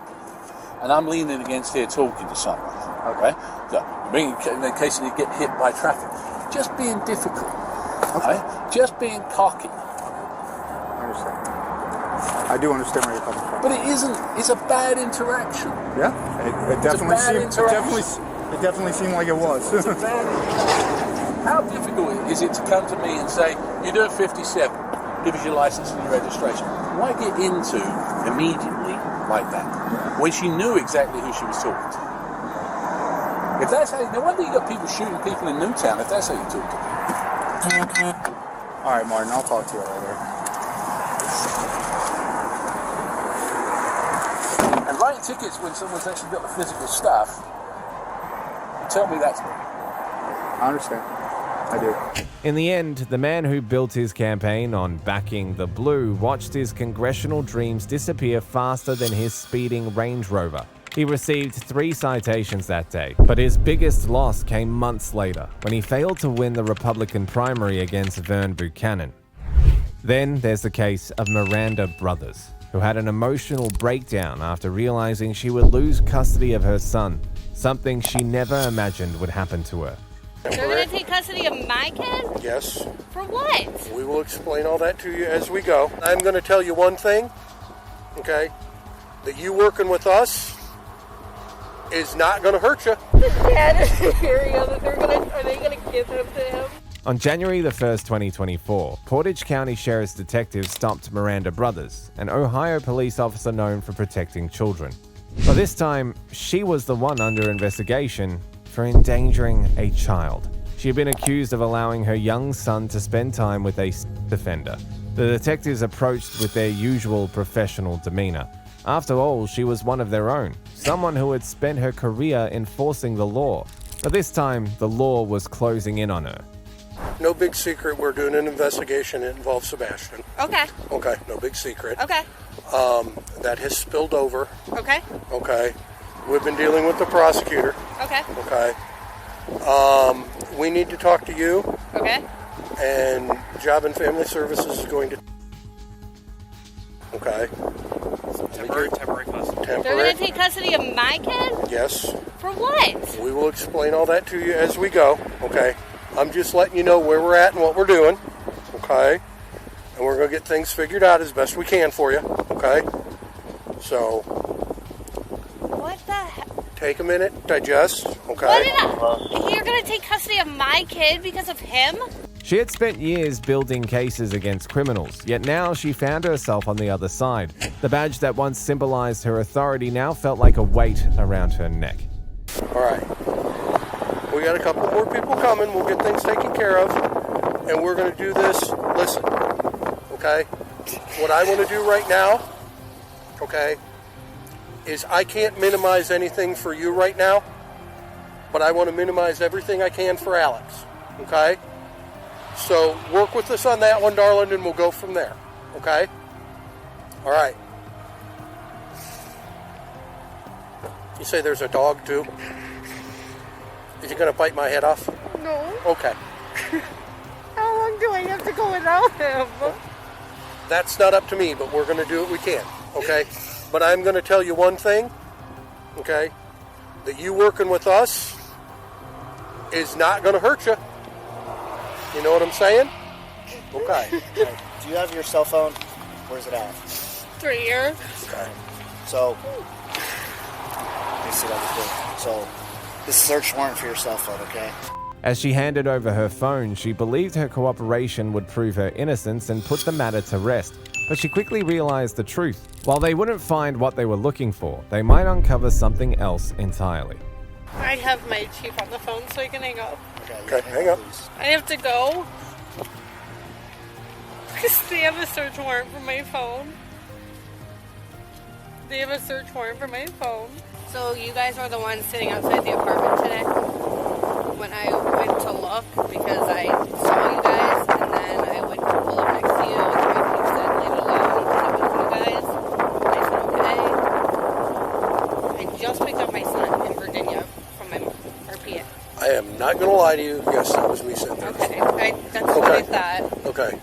and I'm leaning against here talking to someone, okay? So, in case you get hit by traffic, just being difficult, okay? Just being cocky. I understand. I do understand where you're coming from. But it isn't. It's a bad interaction. Yeah, it definitely seemed like it was. It's a bad interaction. How difficult is it to come to me and say, you're doing 57, give us your license and your registration? Why get into immediately like that when she knew exactly who she was talking to? If that's how, no wonder you got people shooting people in Newtown if that's how you talk to them. All right, Martin, I'll talk to you later. And writing tickets when someone's actually got the physical stuff, tell me that's me. I understand. I do. In the end, the man who built his campaign on backing the blue watched his congressional dreams disappear faster than his speeding Range Rover. He received 3 citations that day, but his biggest loss came months later when he failed to win the Republican primary against Vern Buchanan. Then there's the case of Miranda Brothers, who had an emotional breakdown after realizing she would lose custody of her son, something she never imagined would happen to her. They're going to take custody of my kid? Yes. For what? We will explain all that to you as we go. I'm going to tell you one thing, okay? That you working with us is not going to hurt you. The dad is area that are they going to give him to him? On January the 1st, 2024, Portage County Sheriff's detectives stopped Miranda Brothers, an Ohio police officer known for protecting children. But this time, she was the one under investigation for endangering a child. She had been accused of allowing her young son to spend time with a offender. The detectives approached with their usual professional demeanor. After all, she was one of their own, someone who had spent her career enforcing the law. But this time, the law was closing in on her. No big secret, we're doing an investigation. It involves Sebastian. Okay. Okay, no big secret. Okay. That has spilled over. Okay. Okay. We've been dealing with the prosecutor. Okay. Okay. We need to talk to you. Okay. And Job and Family Services is going to... Okay. Temporary custody. They're going to take custody of my kid? Yes. For what? We will explain all that to you as we go. Okay. I'm just letting you know where we're at and what we're doing. Okay. And we're going to get things figured out as best we can for you. Okay. So... What the heck? Take a minute, digest, okay? You're going to take custody of my kid because of him? She had spent years building cases against criminals, yet now she found herself on the other side. The badge that once symbolized her authority now felt like a weight around her neck. All right. We got a couple more people coming. We'll get things taken care of. And we're going to do this. Listen, okay? What I want to do right now, okay, is I can't minimize anything for you right now, but I want to minimize everything I can for Alex, okay? So work with us on that one, darling, and we'll go from there, okay? All right. You say there's a dog, too? Is he going to bite my head off? No. Okay. How long do I have to go without him? That's not up to me, but we're going to do what we can, okay? But I'm going to tell you one thing, okay? That you working with us is not going to hurt you. You know what I'm saying? Okay. Do you have your cell phone? Where's it at? 3 years. Okay. So, let me see that before. So, this is a search warrant for your cell phone, okay? As she handed over her phone, she believed her cooperation would prove her innocence and put the matter to rest. But she quickly realized the truth. While they wouldn't find what they were looking for, they might uncover something else entirely. I have my chief on the phone so I can hang up. Okay, hang up. I have to go. Because they have a search warrant for my phone. They have a search warrant for my phone. So you guys were the ones sitting outside the apartment today? When I went to look because I saw you guys and then I went to pull up next to you and my chief said leave it alone because it was you guys. I said okay. I just picked up my son in Virginia from my RPA. I am not going to lie to you. Yes, that was me sitting there. Okay, that's what I thought. Okay.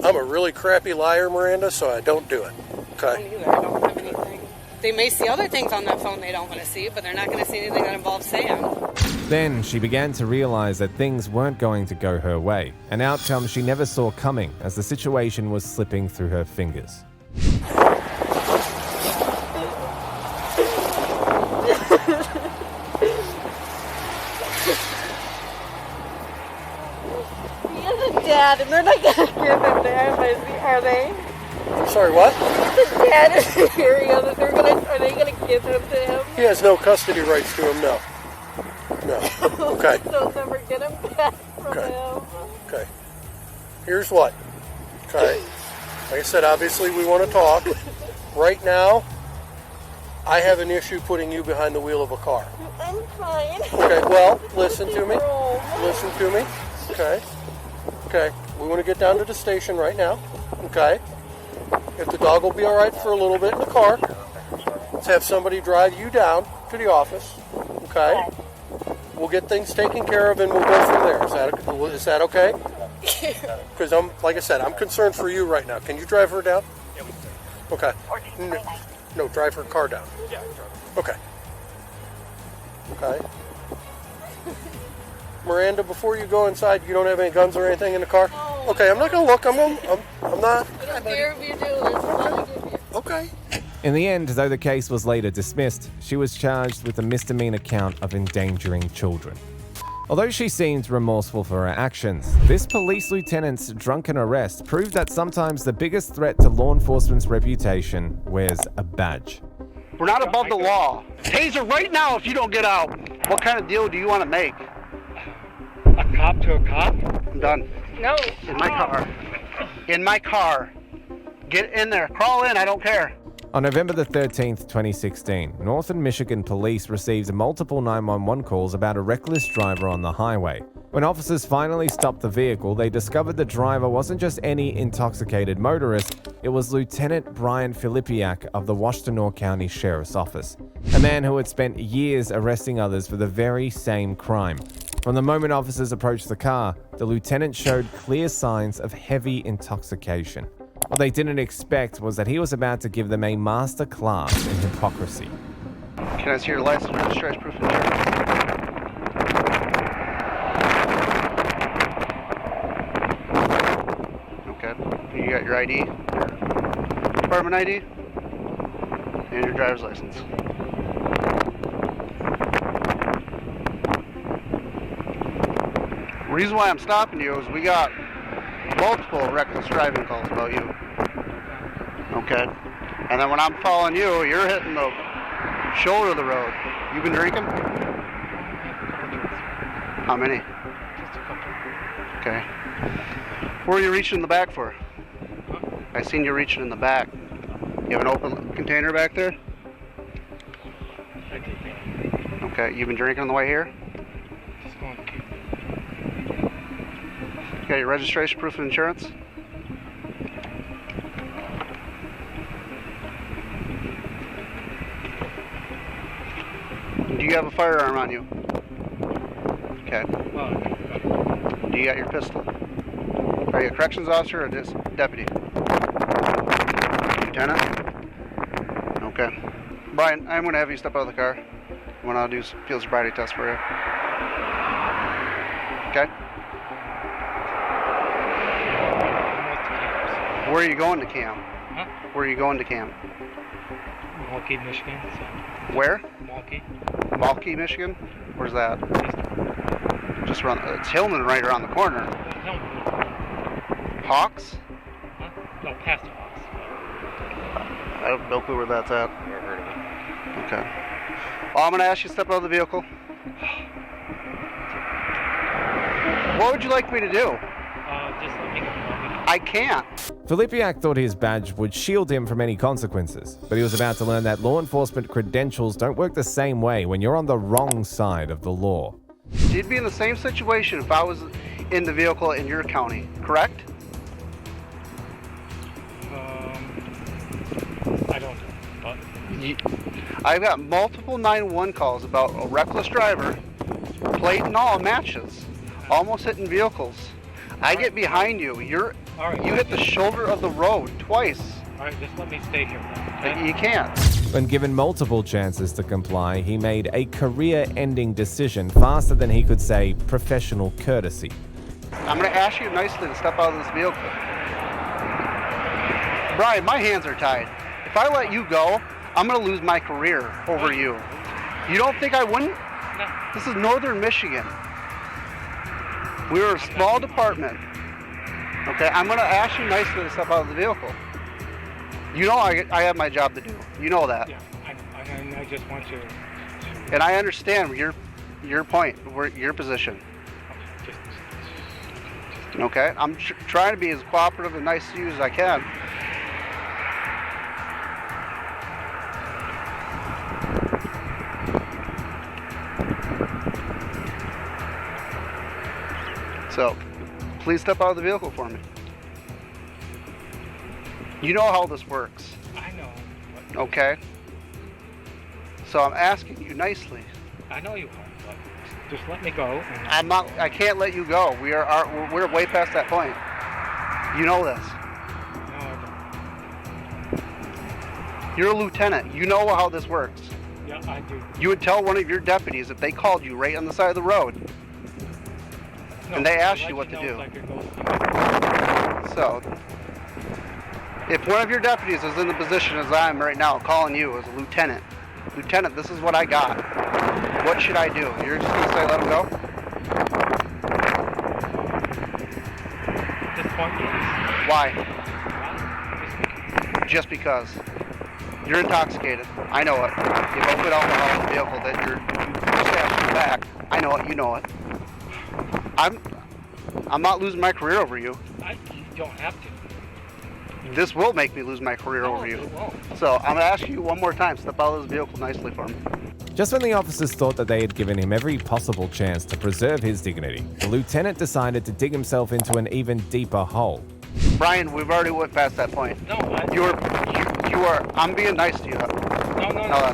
I'm a really crappy liar, Miranda, so I don't do it. Okay? I don't have anything. They may see other things on that phone they don't want to see, but they're not going to see anything that involves Sam. Then she began to realize that things weren't going to go her way, an outcome she never saw coming as the situation was slipping through her fingers. He has a dad, and they're not going to give him there, are they? Sorry, what? The dad is here, are they going to give him to him? He has no custody rights to him, no. No. Okay. They'll never get him back from him. Okay. Here's what. Okay. Like I said, obviously we want to talk. Right now, I have an issue putting you behind the wheel of a car. I'm fine. Okay, well, listen to me. Listen to me. Okay. Okay. We want to get down to the station right now. Okay. If the dog will be all right for a little bit in the car, let's have somebody drive you down to the office. Okay. We'll get things taken care of and we'll go from there. Is that okay? Because like I said, I'm concerned for you right now. Can you drive her down? Okay. No, drive her car down. Okay. Okay. Miranda, before you go inside, you don't have any guns or anything in the car? Okay, I'm not gonna look. I'm not. I don't care if you do. That's what I give you. Okay. In the end, though the case was later dismissed, she was charged with a misdemeanor count of endangering children. Although she seemed remorseful for her actions, this police lieutenant's drunken arrest proved that sometimes the biggest threat to law enforcement's reputation wears a badge. We're not above the law. Taser right now if you don't get out. What kind of deal do you want to make? A cop to a cop? I'm done. No. In my car. In my car. Get in there. Crawl in. I don't care. On November the 13th, 2016, Northern Michigan police received multiple 911 calls about a reckless driver on the highway. When officers finally stopped the vehicle, they discovered the driver wasn't just any intoxicated motorist, it was Lieutenant Brian Filipiak of the Washtenaw County Sheriff's Office, a man who had spent years arresting others for the very same crime. From the moment officers approached the car, the lieutenant showed clear signs of heavy intoxication. What they didn't expect was that he was about to give them a master class in hypocrisy. Can I see your license, registration, proof of insurance? Okay. You got your ID? Department ID? And your driver's license. The reason why I'm stopping you is we got multiple reckless driving calls about you. Okay. And then when I'm following you, you're hitting the shoulder of the road. You been drinking? How many? Okay. Where are you reaching in the back for? I seen you reaching in the back. You have an open container back there? Okay. You been drinking on the way here? You got your registration, proof of insurance? Do you have a firearm on you? Okay. Do you got your pistol? Are you a corrections officer or just deputy? Lieutenant? Okay. Brian, I'm going to have you step out of the car when I'll do field sobriety test for you. Okay? Where are you going to camp? Huh? Where are you going to camp? Milwaukee, Michigan. Where? Milwaukee. Milwaukee, Michigan? Where's that? Just around. It's Hillman right around the corner. Hawks? Huh? No, past Hawks. I have no clue where that's at. Never heard of it. Okay. Well, I'm going to ask you to step out of the vehicle. What would you like me to do? Just let me go. I can't. Filipiak thought his badge would shield him from any consequences, but he was about to learn that law enforcement credentials don't work the same way when you're on the wrong side of the law. You'd be in the same situation if I was in the vehicle in your county, correct? I don't know, but... I've got multiple 911 calls about a reckless driver, plate and all matches, almost hitting vehicles. I get behind you. You hit the shoulder of the road twice. All right, just let me stay here. You can't. When given multiple chances to comply, he made a career-ending decision faster than he could say professional courtesy. I'm going to ask you nicely to step out of this vehicle. Brian, my hands are tied. If I let you go, I'm going to lose my career over you. You don't think I wouldn't? No. This is Northern Michigan. We're a small department. Okay, I'm going to ask you nicely to step out of the vehicle. You know I have my job to do. You know that. Yeah, I just want you to... And I understand your point, your position. Okay, I'm trying to be as cooperative and nice to you as I can. So, please step out of the vehicle for me. You know how this works. I know. Okay? So I'm asking you nicely. I know you are, but just let me go. I can't let you go. We're way past that point. You know this. No, I don't. You're a lieutenant. You know how this works. Yeah, I do. You would tell one of your deputies if they called you right on the side of the road. And they asked you what to do. So, if one of your deputies is in the position as I am right now, calling you as a lieutenant, Lieutenant, this is what I got. What should I do? You're just going to say let him go? This point, yes. Why? Just because. You're intoxicated. I know it. You have open alcohol in the vehicle that you stabbed in the back. I know it. You know it. I'm not losing my career over you. You don't have to. This will make me lose my career over you. It won't. So I'm going to ask you one more time. Step out of this vehicle nicely for me. Just when the officers thought that they had given him every possible chance to preserve his dignity, the lieutenant decided to dig himself into an even deeper hole. Brian, we've already went past that point. No, you are. I'm being nice to you. No.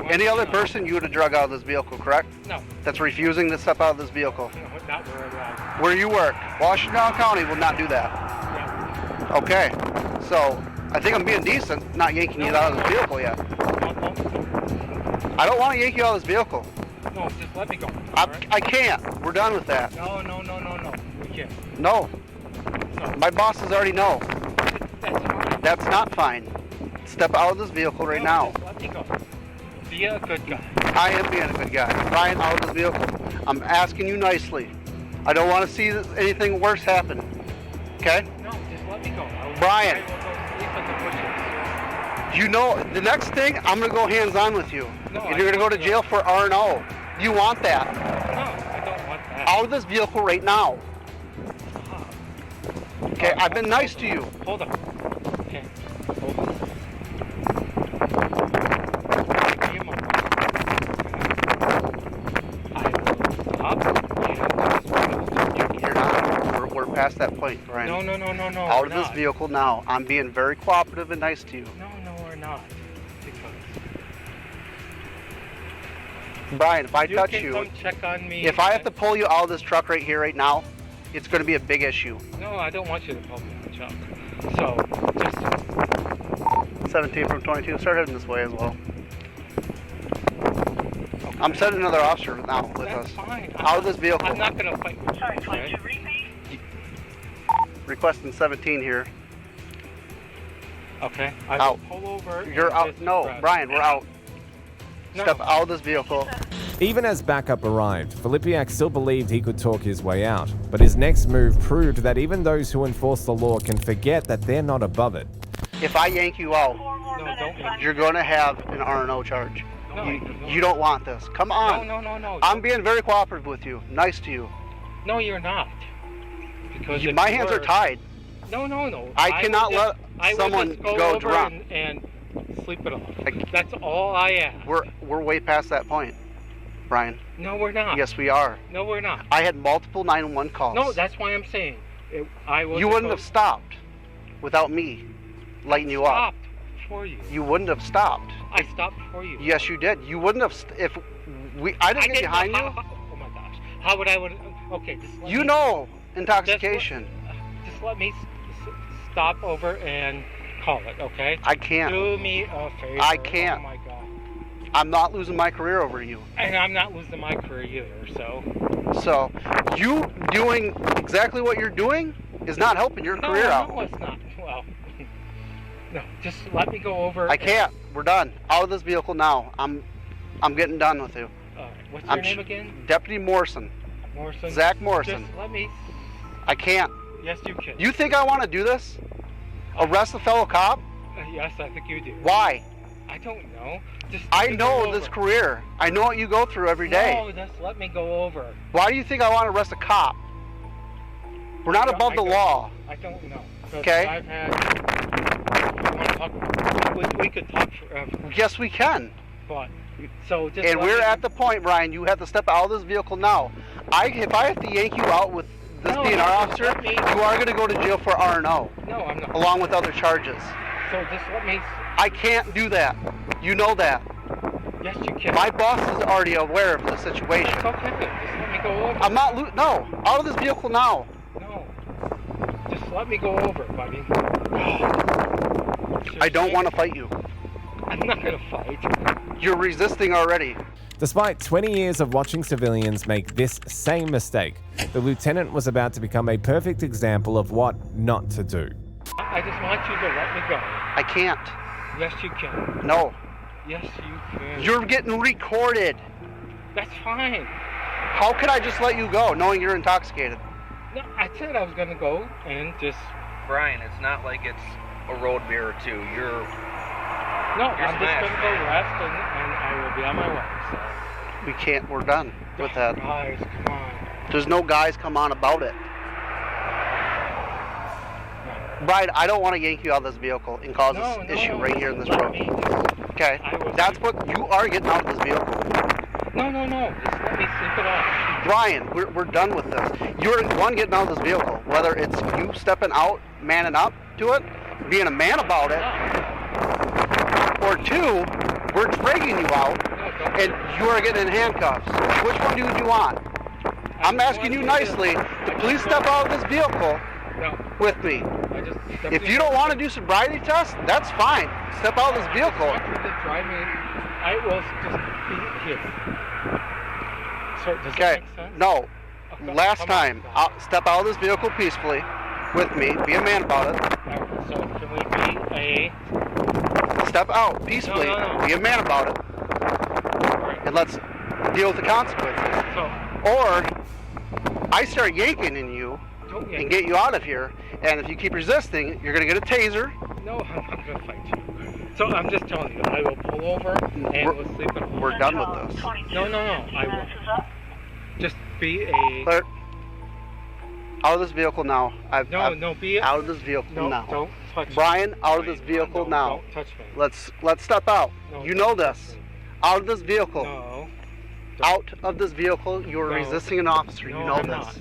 Any other person you would have drug out of this vehicle, correct? No. That's refusing to step out of this vehicle. No, not where I Where you work. Washington County will not do that. Yeah. Okay. So I think I'm being decent, not yanking you out of this vehicle yet. I don't want to yank you out of this vehicle. No, just let me go. I can't. We're done with that. No. We can't. No. My bosses already know. That's not fine. Step out of this vehicle right now. Just let me go. Be a good guy. I am being a good guy. Brian, out of this vehicle. I'm asking you nicely. I don't want to see anything worse happen. Okay? No, just let me go. Brian. I will go sleep in the bushes. You know, the next thing, I'm going to go hands-on with you. No, and you're going to go to jail for R&O. You want that? No, I don't want that. Out of this vehicle right now. Okay, I've been nice to you. Hold on. Okay. Hold on. Give me a moment. I will stop. You're not. We're past that point, Brian. No. Out of this vehicle now. I'm being very cooperative and nice to you. No, we're not. Because Brian, if I touch you, come check on me. if I have to pull you out of this truck right here, right now, it's going to be a big issue. No, I don't want you to pull me on the truck. So, just 17 from 22. Start heading this way as well. Okay. I'm sending another officer now with us. Fine. Out of this vehicle. I'm not going to fight with you. Okay? Requesting 17 here. Okay. I out. will pull over. You're out. No, Brian, we're out. No. Step out of this vehicle. Even as backup arrived, Filipiak still believed he could talk his way out, but his next move proved that even those who enforce the law can forget that they're not above it. If I yank you out, you're going to have an R&O charge. No, you don't want this. Come on. No. I'm being very cooperative with you. Nice to you. No, you're not. Because my hands are tied. No. I cannot let someone go drunk and sleep it off. That's all I ask. We're way past that point, Brian. No, we're not. Yes, we are. No, we're not. I had multiple 911 calls. No, that's why I'm saying. You wouldn't have stopped without me lighting you up. I stopped for you. You wouldn't have stopped. I stopped for you. Yes, you did. You wouldn't have. I didn't get behind you. Oh my gosh. How would I? Okay. You know intoxication. Just let me stop over and call it, okay? I can't. Do me a favor. I can't. Oh my God. I'm not losing my career over you. And I'm not losing my career either, so. So, you doing exactly what you're doing is not helping your career out. No, it's not. Well, no, just let me go over. I can't. We're done. Out of this vehicle now. I'm getting done with you. What's your name again? Deputy Morrison. Morrison? Zach Morrison. Just let me. I can't. Yes, you can. You think I want to do this? Arrest a fellow cop? Yes, I think you do. Why? I don't know. Just I know this career. I know what you go through every day. No, just let me go over. Why do you think I want to arrest a cop? We're not above the law. I don't know. Okay. I've had. You want to talk? We could talk forever. Yes, we can. But so just. And we're at the point, Brian. You have to step out of this vehicle now. If I have to yank you out with this being our officer, you are going to go to jail for R&O. No, I'm not. Along with other charges. So just let me. I can't do that. You know that. Yes, you can. My boss is already aware of the situation. It's okay. Just let me go over. I'm not. No, out of this vehicle now. No. Just let me go over, buddy. I don't want to fight you. I'm not going to fight. You're resisting already. Despite 20 years of watching civilians make this same mistake, the lieutenant was about to become a perfect example of what not to do. I just want you to let me go. I can't. Yes, you can. No. Yes, you can. You're getting recorded. That's fine. How could I just let you go knowing you're intoxicated? No, I said I was going to go and just... Brian, it's not like it's a road beer or two. No, I'm just going to go rest and I will be on my way. So. We can't. We're done with that. Guys, come on. There's no guys come on about it. Brian, I don't want to yank you out of this vehicle and cause this issue right here in this road. Okay? That's what you are getting out of this vehicle. No. Just let me sleep it off. Brian, we're done with this. You're one getting out of this vehicle, whether it's you stepping out, manning up to it, being a man about it, or two, we're dragging you out and you are getting in handcuffs. Which one do you want? I'm asking you nicely to please step out of this vehicle with me. If you don't want to do sobriety tests, that's fine. Step out of this vehicle. I will just be here. So, does that make sense? No. Last time, I'll step out of this vehicle peacefully with me. Be a man about it. So can we be a... Step out peacefully. No. Be a man about it. And let's deal with the consequences. Or I start yanking in you and get you out of here. And if you keep resisting, you're going to get a taser. No, I'm not going to fight you. So I'm just telling you, I will pull over and we'll sleep it off. We're done with this. No, I will. Just be a... Claire, out of this vehicle now. Be out of this vehicle now. Don't touch me. Brian, out of this vehicle now. Don't touch me. Let's step out. No, you know this. Out of this vehicle. No. Out of this vehicle. You are resisting an officer. You know I'm this. Not.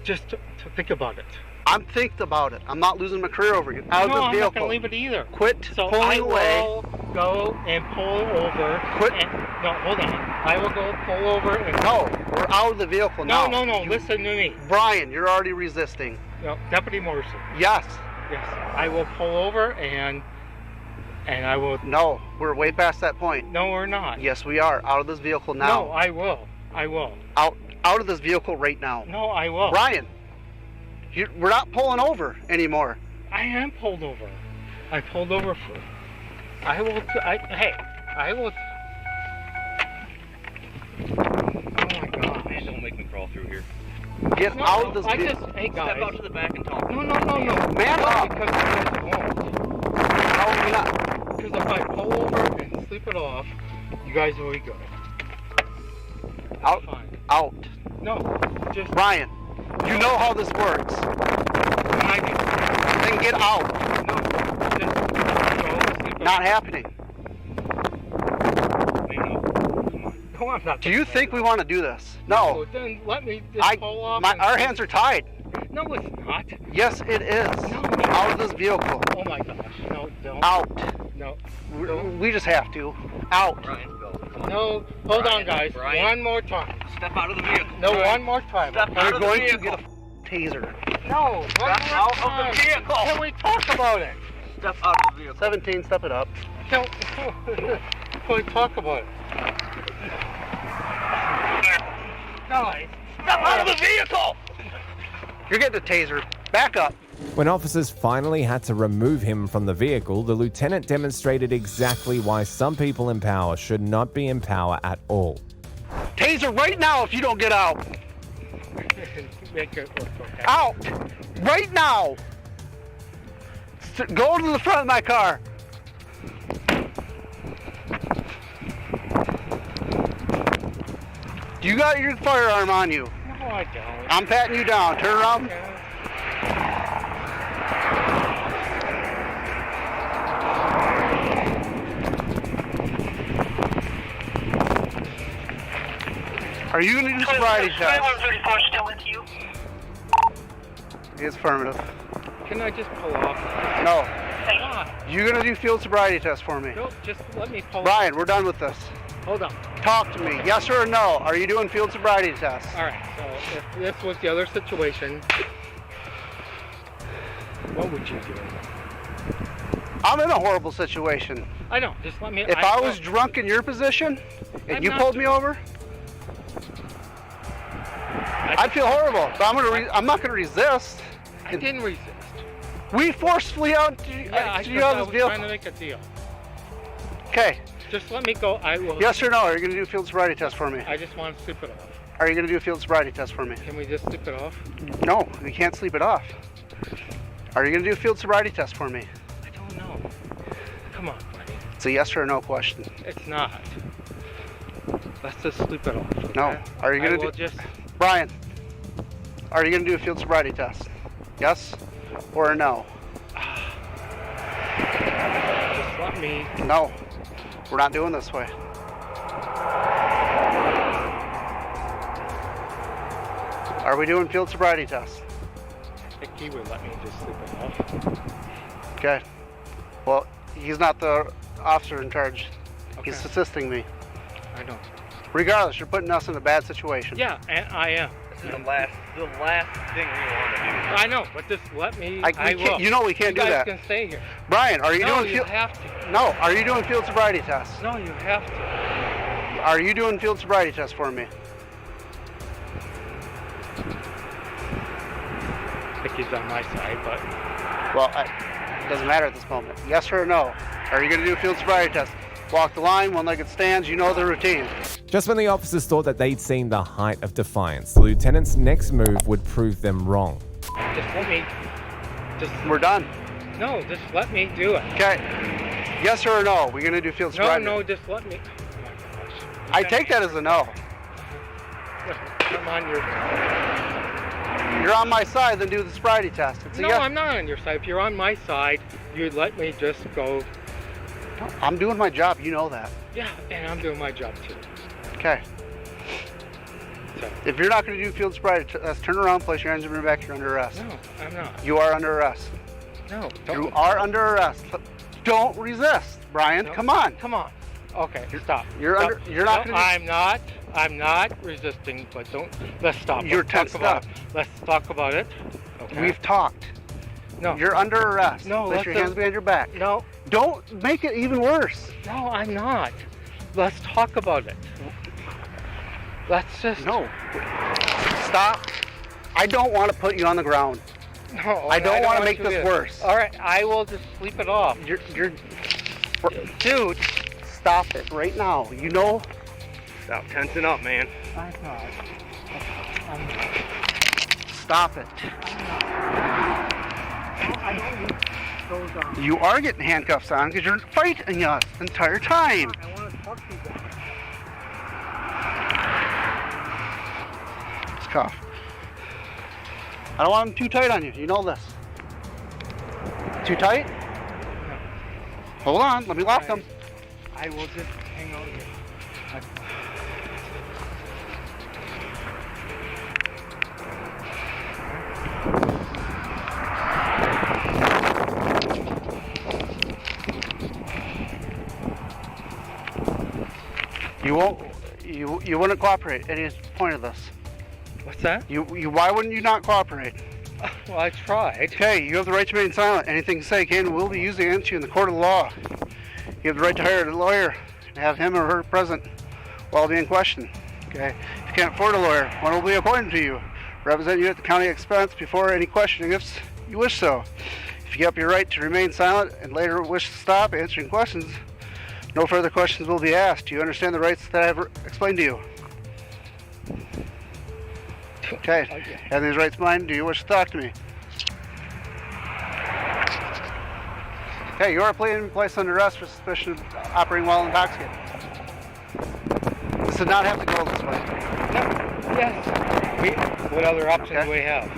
Just to think about it. I'm thinking about it. I'm not losing my career over you. Out of this I'm vehicle. not going to leave it either. Quit pulling away. I will go and pull over. No, hold on. I will go pull over and... No, we're out of the vehicle now. No. Listen to me. Brian, you're already resisting. No, Deputy Morrison. Yes. I will pull over and I will... No, we're way past that point. No, we're not. Yes, we are. Out of this vehicle now. No, I will. Out of this vehicle right now. No, I will. Brian, we're not pulling over anymore. I am pulled over. I pulled over for... I will... I will... Oh my God. Man, don't make me crawl through here. Get out of this vehicle. Hey guys. Step out to the back and talk. No. Man up. Because you guys won't. How are we not? Because if I pull over and sleep it off, you guys will go. Out. Fine. Out. No. Just... Brian, you know how this works. Then get out. No. Just go sleep not happening. No, I'm not. Do you think we want to do this? No. Then let me just pull off. Our hands are tied. No, it's not. Yes, it is. No. Out of this vehicle. Oh my gosh. No, don't. Out. No. We just have to. Out. Brian, go. No, hold on, guys. Brian. One more time. Step out of the vehicle. No, Brian. one more time. Step out You're of the going vehicle. to get a taser. No, Step out of the vehicle. Can we talk about it? Step out of the vehicle. 17, step it up. No, we talk about it. Guys, step out of the vehicle! You're getting a taser. Back up. When officers finally had to remove him from the vehicle, the lieutenant demonstrated exactly why some people in power should not be in power at all. Taser right now if you don't get out. Make it look okay. Out! Right now! Go to the front of my car. You got your firearm on you. No, I don't. I'm patting you down. Turn around. Are you going to do sobriety test? 2134 still with you? It's affirmative. Can I just pull off? No. Come on. You're going to do field sobriety test for me. No, just let me pull Brian, we're done with this. Hold on. Talk to me. Yes or no? Are you doing field sobriety test? All right, so if this was the other situation, what would you do? I'm in a horrible situation. I know, just let me... If I was drunk in your position and I'm you not pulled me over, I'd feel horrible. But I'm not going to resist. I didn't resist. We forcefully out Yeah, I you out of was this deal. trying to make a deal. Okay. Just let me go. I will. Yes or no? Are you going to do a field sobriety test for me? I just want to sleep it off. Are you going to do a field sobriety test for me? Can we just sleep it off? No, we can't sleep it off. Are you going to do a field sobriety test for me? I don't know. Come on, buddy. It's a yes or no question. It's not. Let's just sleep it off. Okay? No. Are you going to do? Just... Brian, are you going to do a field sobriety test? Yes or no? Just let me. No. We're not doing this way. Are we doing field sobriety tests? I think he would let me just sleep it off. Okay. Well, he's not the officer in charge. Okay. He's assisting me. I know. Regardless, you're putting us in a bad situation. Yeah, and I am. This is the last thing we want to do. I know, but just let me. I will. You know we can't do that. You guys can stay here. Brian, are you no, doing you field? have to. No, are you doing field sobriety tests? No, you have to. Are you doing field sobriety tests for me? I think he's on my side, but. Well, it doesn't matter at this moment. Yes or no? Are you going to do a field sobriety test? Walk the line, one-legged stands, you know the routine. Just when the officers thought that they'd seen the height of defiance, the lieutenant's next move would prove them wrong. Just let me. We're done. No, just let me do it. Okay. Yes or no? We're going to do field sobriety. No, just let me. Oh my gosh. I take that as a no. Come on, You're on my side, then do the sobriety test. It's a no, yes. I'm not on your side. If you're on my side, you'd let me just go. I'm doing my job, you know that. Yeah, and I'm doing my job too. Okay. So. If you're not going to do field sobriety test, turn around, place your hands on your back, you're under arrest. No, I'm not. You are under arrest. No, don't. You are under arrest. Don't resist, Brian. No. Come on. Come on. Okay, stop. You're stop. under. You're not No, going to. I'm not resisting, but don't. Let's stop. You're Let's talk about. tensed up. Let's talk about it. Okay. We've talked. No. You're under arrest. No. Place your hands behind your back. No. Don't make it even worse. No, I'm not. Let's talk about it. Let's just. No. Stop. I don't want to put you on the ground. No. I don't want to make you this either. worse. All right, I will just sleep it off. Dude, stop it right now. You know. Stop tensing up, man. I'm not. Stop it. I don't need those on. You are getting handcuffs on because you're fighting us the entire time. I want to talk to you guys. It's cuff. I don't want them too tight on you. You know this. Too tight? No. Hold on. Let me lock them. I will just hang out here. You won't. You wouldn't cooperate. Any point of this? What's that? You. Why wouldn't you not cooperate? Well, I tried. Okay, you have the right to remain silent. Anything you say can and will be used against you in the court of law. You have the right to hire a lawyer and have him or her present while being questioned. Okay. If you can't afford a lawyer, one will be appointed to you. Represent you at the county expense before any questioning if you wish so. If you give up your right to remain silent and later wish to stop answering questions, no further questions will be asked. Do you understand the rights that I have explained to you? Okay. Have these rights in mind? Do you wish to talk to me? Okay, you are being placed under arrest for suspicion of operating while intoxicated. This did not have to go this way. Yes. What other options do we have?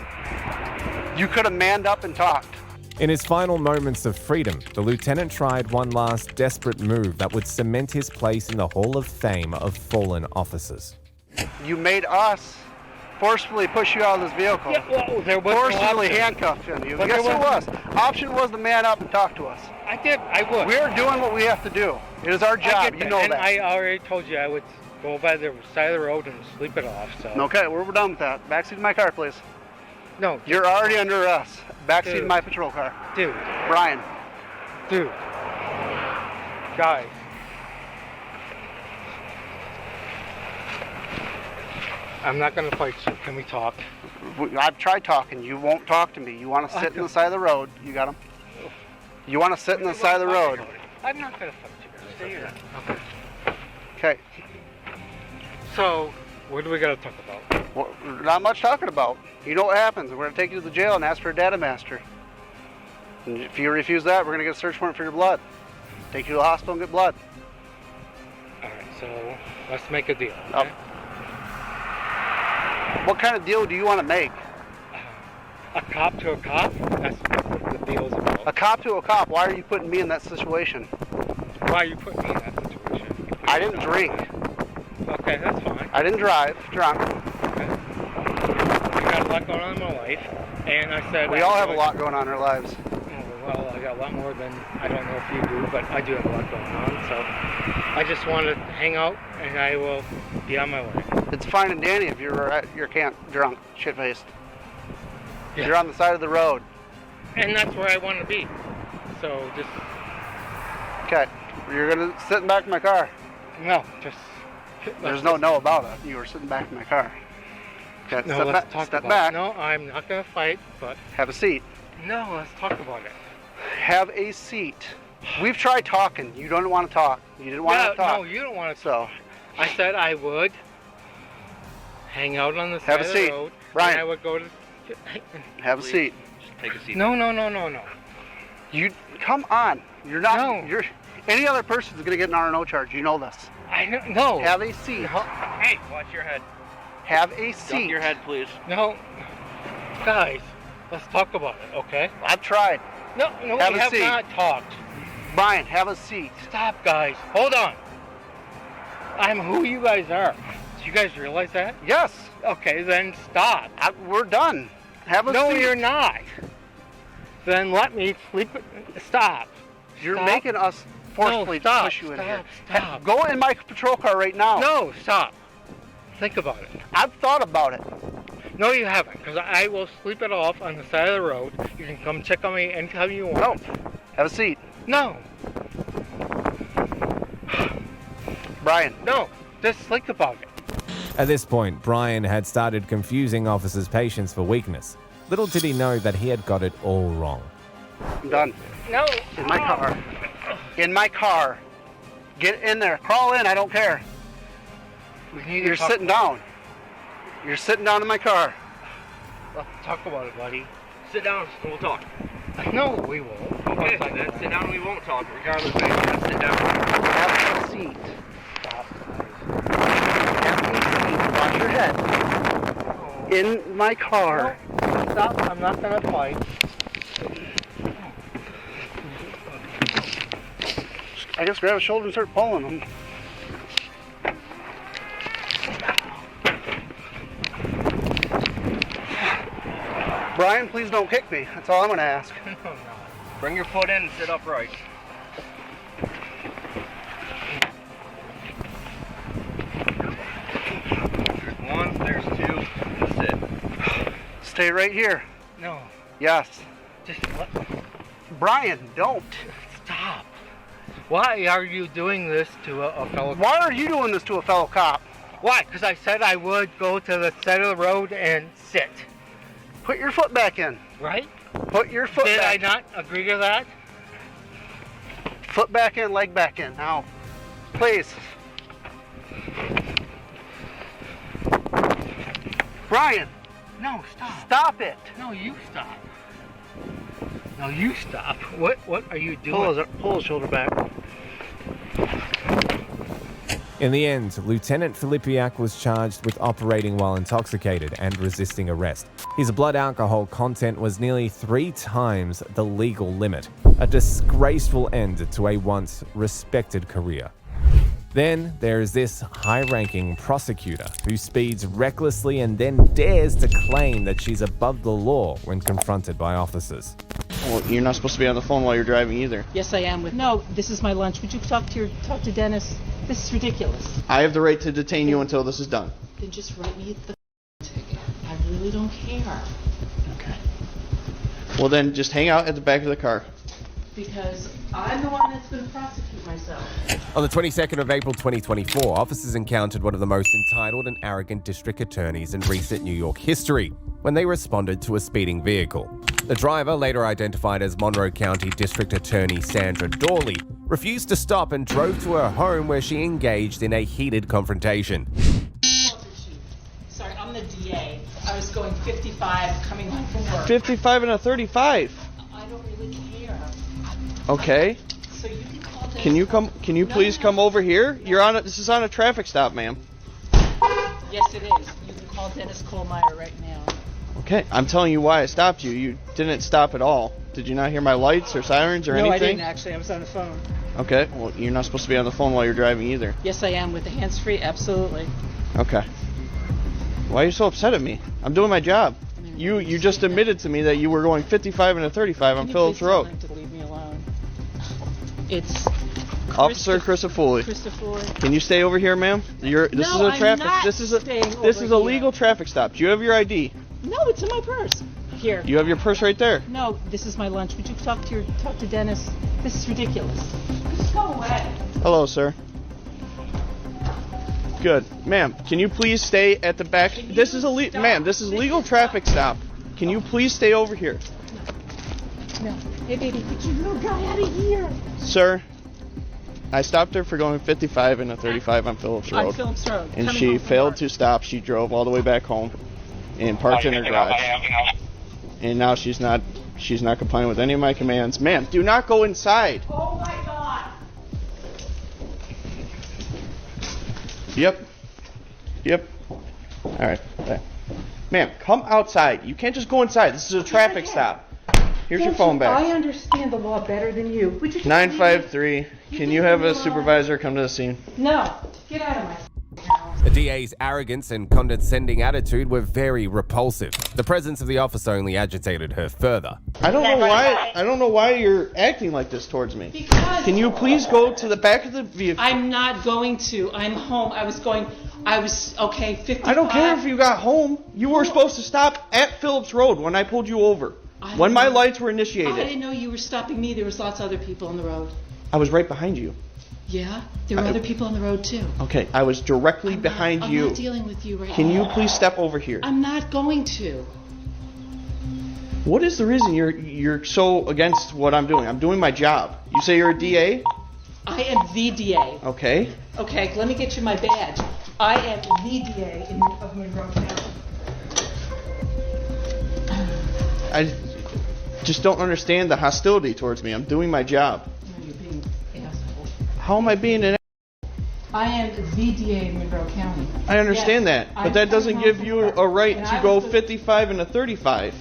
You could have manned up and talked. In his final moments of freedom, the lieutenant tried one last desperate move that would cement his place in the Hall of Fame of fallen officers. You made us forcefully push you out of this vehicle. Yeah, well, there was forcibly no handcuffed you. But Yes, it was. Option was to man up and talk to us. I did. I would. We're doing what we have to do. It is our job. You know and that. I already told you I would go by the side of the road and sleep it off. So. Okay, we're done with that. Backseat of my car, please. No. You're already under arrest. Backseat of my patrol car. Dude. Brian. Dude. Guys. I'm not going to fight you. Can we talk? I've tried talking. You won't talk to me. You want to sit in the side of the road. You got him? You want to sit in the side of the road. I'm not going to fight you. Stay here. Okay. Okay. So, what do we got to talk about? Well, not much talking about. You know what happens. We're going to take you to the jail and ask for a data master. And if you refuse that, we're going to get a search warrant for your blood. Take you to the hospital and get blood. All right, so let's make a deal. Okay? What kind of deal do you want to make? A cop to a cop? That's what the deal's about. A cop to a cop? Why are you putting me in that situation? Why are you putting me in that situation? I didn't drink. Okay, that's fine. I didn't drive drunk. Okay. You got a lot going on in my life, and I said... We all have a lot going on in our lives. Oh, well, I got a lot more than I don't know if you do, but I do have a lot going on, so I just want to hang out, and I will be on my way. It's fine and dandy if you're at your camp drunk, shit-faced. Yeah. You're on the side of the road. And that's where I want to be. So just... Okay. You're going to sit in the back of my car. No, just... There's no about it. You were sitting back in my car. Okay, no, let's talk step about back. It. No, I'm not going to fight, but... Have a seat. No, let's talk about it. Have a seat. We've tried talking. You don't want to talk. You didn't want to talk. No, you don't want to talk. I said I would hang out on the side of the road. Brian. And I would go to... Have a seat. Just take a seat. No. You come on. You're not. No. You're. Any other person's gonna get an R&O charge. You know this. I know. No. Have a seat. No. Hey, watch your head. Have a seat. Dump your head, please. No. Guys, let's talk about it, okay? I've tried. No, we have not talked. Brian, have a seat. Stop, guys. Hold on. I'm who you guys are. Do you guys realize that? Yes. Okay, then stop. We're done. Have a seat. No, you're not. Then let me sleep. Stop. You're making us forcefully push you in here. Stop. Go in my patrol car right now. No, stop. Think about it. I've thought about it. No, you haven't, because I will sleep it off on the side of the road. You can come check on me anytime you want. No. Have a seat. No. Brian. No. Just think about it. At this point, Brian had started confusing officers' patience for weakness. Little did he know that he had got it all wrong. I'm done. No. In my car. In my car. Get in there. Crawl in. I don't care. You're sitting down. You're sitting down in my car. Let's talk about it, buddy. Sit down and we'll talk. No, we won't. Okay, then sit down and we won't talk, regardless of anything. Sit down. Have a seat. Stop. Have a seat. Watch your head. In my car. No. Stop. I'm not going to fight. I guess grab his shoulder and start pulling him. Brian, please don't kick me. That's all I'm going to ask. No. Bring your foot in and sit upright. There's one, there's two, and sit. Stay right here. No. Yes. Just what? Brian, don't. Stop. Why are you doing this to a fellow? Why are you doing this to a fellow cop? Why? Because I said I would go to the side of the road and sit. Put your foot back in. Right? Put your foot back. Did I not agree to that? Foot back in, leg back in. Now, please. Brian. No, stop. Stop it. No, you stop. No, you stop. What are you doing? Pull his shoulder back. In the end, Lieutenant Filipiak was charged with operating while intoxicated and resisting arrest. His blood alcohol content was nearly 3 times the legal limit, a disgraceful end to a once respected career. Then there is this high-ranking prosecutor who speeds recklessly and then dares to claim that she's above the law when confronted by officers. Well, you're not supposed to be on the phone while you're driving either. Yes, I am. No, this is my lunch. Would you talk to Dennis? This is ridiculous. I have the right to detain you until this is done. Then just write me the ticket. I really don't care. Okay. Well, then just hang out at the back of the car. Because I'm the one that's going to prosecute myself. On the 22nd of April 2024, officers encountered one of the most entitled and arrogant district attorneys in recent New York history when they responded to a speeding vehicle. The driver, later identified as Monroe County District Attorney Sandra Dawley, refused to stop and drove to her home where she engaged in a heated confrontation. Sorry, I'm the DA. I was going 55 coming home from work. 55 and a 35. I don't really care. Okay. So you can call Dennis. Can you please come over here? This is on a traffic stop, ma'am. Yes, it is. You can call Dennis Kohlmeyer right now. Okay, I'm telling you why I stopped you. You didn't stop at all. Did you not hear my lights or sirens or anything? No, I didn't actually. I was on the phone. Okay, well, you're not supposed to be on the phone while you're driving either. Yes, I am. With the hands-free, absolutely. Okay. Why are you so upset at me? I'm doing my job. You just admitted to me that you were going 55 and a 35 on Phillips Road. Can you please tell him to leave me alone? It's Officer Christofouli. Can you stay over here, ma'am? This is a traffic. This is a legal traffic stop. Do you have your ID? No, it's in my purse. Here. You have your purse right there. No, this is my lunch. Would you talk to Dennis? This is ridiculous. Just go away. Hello, sir. Good, ma'am. Can you please stay at the back? This is legal traffic stop. Can you please stay over here? No. Hey, baby, get your little guy out of here. Sir, I stopped her for going 55 and a 35 on Phillips Road. On Phillips Road. And she failed to stop. She drove all the way back home and parked in her garage. And now she's not complying with any of my commands. Ma'am, do not go inside. Oh my God. Yep. All right. Bye. Ma'am, come outside. You can't just go inside. This is a traffic stop. Here's your phone back. I understand the law better than you. Would you just 953. Can you have a supervisor come to the scene? No. Get out of my house. The DA's arrogance and condescending attitude were very repulsive. The presence of the officer only agitated her further. I don't know why you're acting like this towards me. Because can you please go to the back of the vehicle? I'm not going to. I'm home. I was okay, 55. I don't care if you got home. You were supposed to stop at Phillips Road when I pulled you over. When my lights were initiated. I didn't know you were stopping me. There was lots of other people on the road. I was right behind you. Yeah? There were other people on the road too. Okay, I was directly behind you. I'm not dealing with you right now. Can you please step over here? I'm not going to. What is the reason you're so against what I'm doing? I'm doing my job. You say you're a DA? I am the DA. Okay. Okay, let me get you my badge. I am the DA of Monroe County. I just don't understand the hostility towards me. I'm doing my job. No, you're being an asshole. How am I being an I am the DA of Monroe County. I understand that, but that doesn't give you a right to go 55 and a 35.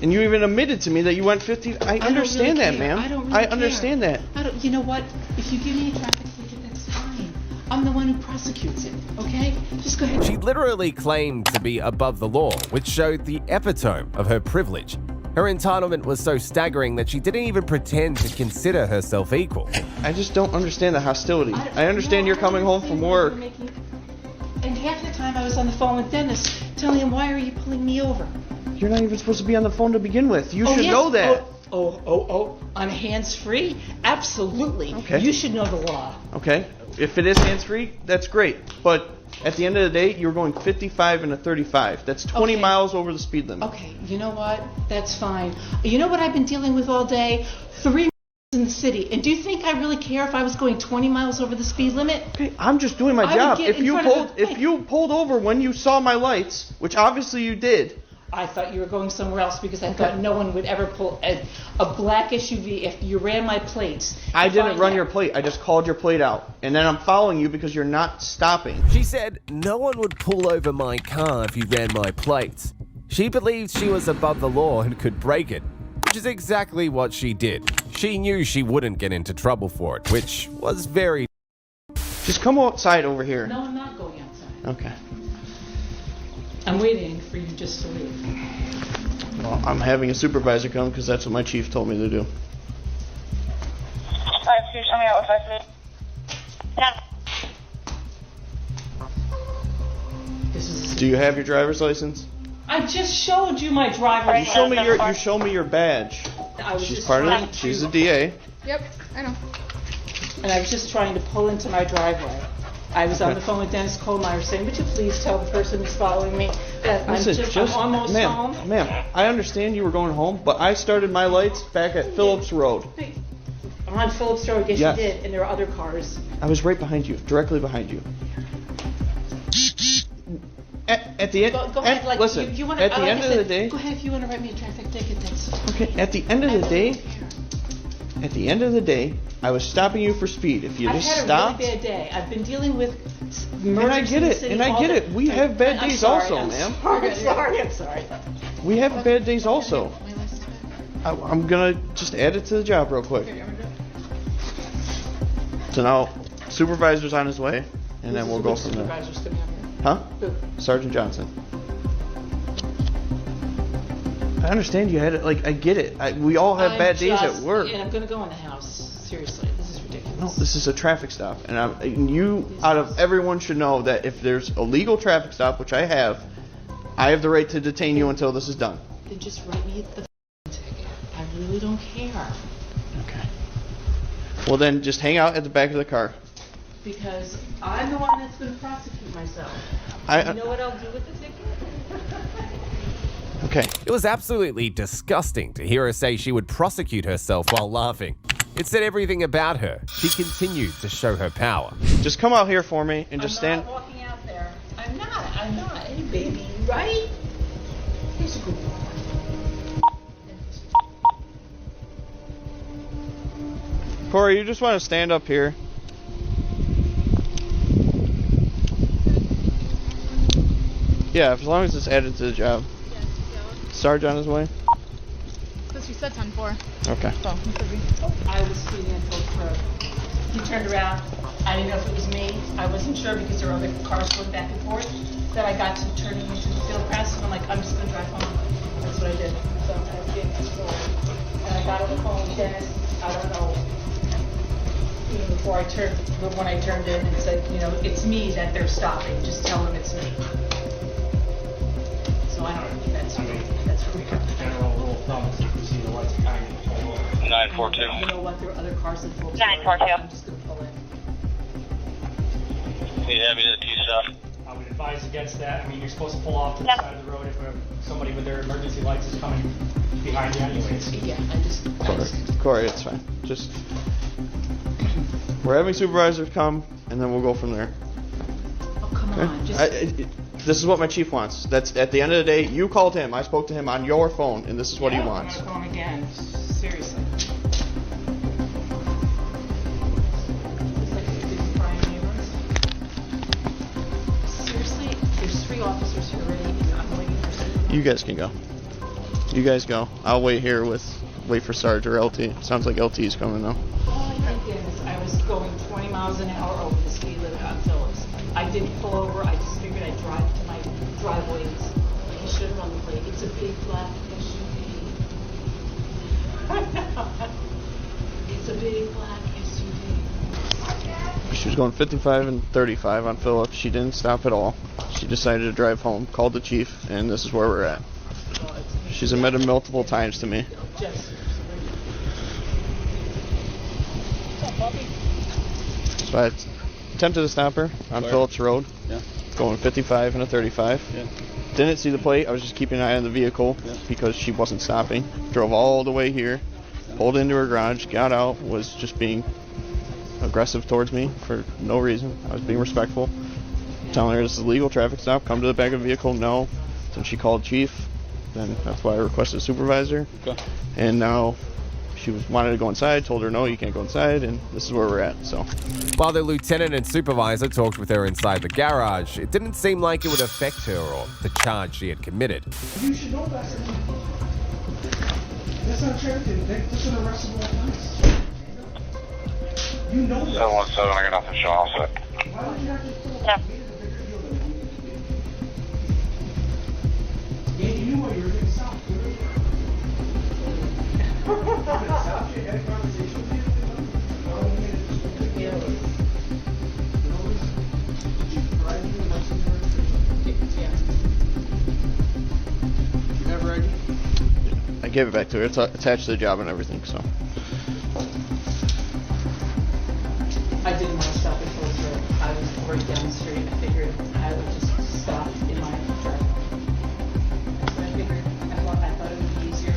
And you even admitted to me that you went 50. I understand that, ma'am. I understand that. You know what? If you give me a traffic ticket, that's fine. I'm the one who prosecutes it, okay? Just go ahead. She literally claimed to be above the law, which showed the epitome of her privilege. Her entitlement was so staggering that she didn't even pretend to consider herself equal. I just don't understand the hostility. I understand you're coming home from work. And half the time I was on the phone with Dennis telling him, why are you pulling me over? You're not even supposed to be on the phone to begin with. You should yes. know that. Oh, I'm hands-free? Absolutely. Okay. You should know the law. Okay. If it is hands-free, that's great. But at the end of the day, you're going 55 and a 35. That's 20 Okay. miles over the speed limit. Okay, you know what? That's fine. You know what I've been dealing with all day? 3 in the city. And do you think I really care if I was going 20 miles over the speed limit? Okay, I'm just doing my I would job. get If in you front of pulled, the- if you pulled over when you saw my lights, which obviously you did. I thought you were going somewhere else because I thought no one would ever pull a black SUV if you ran my plates. I didn't run your plate. I just called your plate out. And then I'm following you because you're not stopping. She said no one would pull over my car if you ran my plates. She believed she was above the law and could break it, which is exactly what she did. She knew she wouldn't get into trouble for it, which was very... Just come outside over here. No, I'm not going outside. Okay. I'm waiting for you just to leave. Well, I'm having a supervisor come because that's what my chief told me to do. Alright, can you show me out with 5 minutes? Yeah. Do you have your driver's license? I just showed you my driver's You show me your badge. I was She's just part trying of. to- She's the DA. Yep, I know. And I was just trying to pull into my driveway. I was on the phone with Dennis Kohlmeyer saying, would you please tell the person who's following me that Listen, I'm almost home? ma'am, I understand you were going home, but I started my lights back at Phillips Road. On Phillips Road, yes, Yes. you did, and there are other cars. I was right behind you, directly behind you. At the end, Go ahead, like, listen. you wanna, At the like end I of the said, day, go ahead if you want to write me a traffic ticket. That's okay. At the end of the day, I was stopping you for speed. If you I've just had stopped, a really bad day. I've been dealing with and murders I get in the it, city and I all get the- it. We have bad I'm days sorry, also, I'm ma'am. I'm sorry. We have bad days also. I'm gonna just add it to the job real quick. So now, supervisor's on his way, and then we'll go from there. Supervisor's coming up here. Huh? Who? Sergeant Johnson. I understand you had it. Like, I get it. We all have bad days at work. And I'm going to go in the house. Seriously, this is ridiculous. No, this is a traffic stop, and you, out of everyone, should know that if there's a legal traffic stop, which I have the right to detain you until this is done. Then just write me the ticket. I really don't care. Okay. Well, then just hang out at the back of the car. Because I'm the one that's going to prosecute myself. You know what I'll do with the ticket? Okay. It was absolutely disgusting to hear her say she would prosecute herself while laughing. It said everything about her. She continued to show her power. Just come out here for me and just stand. I'm not walking out there. I'm not. Hey, baby, right? Here's a good one. Corey, you just want to stand up here. Yeah, as long as it's added to the job. Sarge on his way? Because you said 10-4. Okay. So, he could be. I was speeding on Phillips Road. He turned around. I didn't know if it was me. I wasn't sure because there were other cars going back and forth. Then I got to turning into the field press, and I'm like, I'm just going to drive home. That's what I did. So I did control. And I got on the phone with Dennis. I don't know. Even before I turned, but when I turned in and said, you know, it's me that they're stopping. Just tell them it's me. So I don't know. That's General rule of thumb is if you see the lights behind you, pull over. 942. You know what? There are other cars in Phillips. 942. I'm just going to pull in. Yeah, me the T stuff. I would advise against that. I mean, you're supposed to pull off to the side of the road if somebody with their emergency lights is coming behind you anyways. Yeah, I just... Corey, it's fine. Just... We're having supervisors come, and then we'll go from there. Oh, come on. Just... This is what my chief wants. That's at the end of the day. You called him. I spoke to him on your phone, and this is what he wants. I'm going to call him again. Seriously. Seriously, there's 3 officers here already, and I'm waiting for someone. You guys can go. You guys go. I'll wait here wait for Sarge or LT. Sounds like LT is coming though. All I think is I was going 20 miles an hour over the speed limit on Phillips. I didn't pull over. I just figured I'd drive to my driveway. He should have run the plate. It's a big black SUV. It's a big black SUV. She was going 55 and 35 on Phillips. She didn't stop at all. She decided to drive home, called the chief, and this is where we're at. Well, it's She's admitted multiple times to me. So I attempted to stop her on Phillips Road, going 55 and a 35. Didn't see the plate. I was just keeping an eye on the vehicle because she wasn't stopping. Drove all the way here, pulled into her garage, got out, was just being aggressive towards me for no reason. I was being respectful, telling her this is a legal traffic stop, come to the back of the vehicle. No. Then she called chief. Then that's why I requested a supervisor. And now she wanted to go inside, told her no, you can't go inside, and this is where we're at. So while the lieutenant and supervisor talked with her inside the garage, it didn't seem like it would affect her or the charge she had committed. You should know that. That's not trafficking. That's an arrestable offense. You know that. 717, I got nothing to show. All set. Why would you have to pull Yeah. Yeah, you knew what you were getting stopped. I gave it back to her. It's attached to the job and everything, so. I didn't want to stop until I was right down the street. I figured I would just stop in my driveway. So I figured, I thought it would be easier.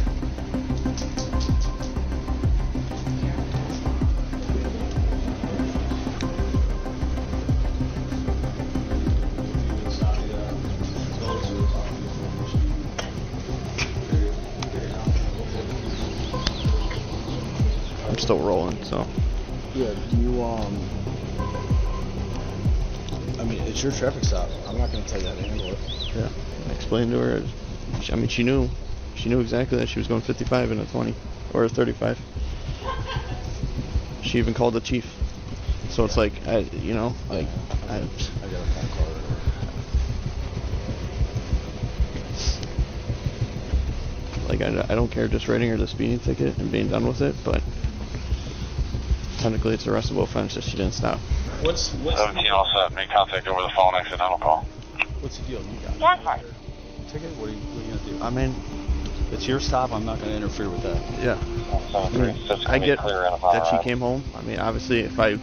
I'm still rolling, so. Yeah, do you, I mean, it's your traffic stop. I'm not going to tell you how to handle it. Yeah, I explained to her. I mean, she knew exactly that she was going 55 and a 20, or a 35. She even called the chief. So it's like, I got a phone call. Like, I don't care just writing her the speeding ticket and being done with it, but technically it's an arrestable offense if she didn't stop. What's 17 all set. Make contact over the phone. Accidental call. What's the deal? You got ticket? What are you going to do? I mean, it's your stop. I'm not going to interfere with that. Yeah. I get that she came home. I mean, obviously, if I was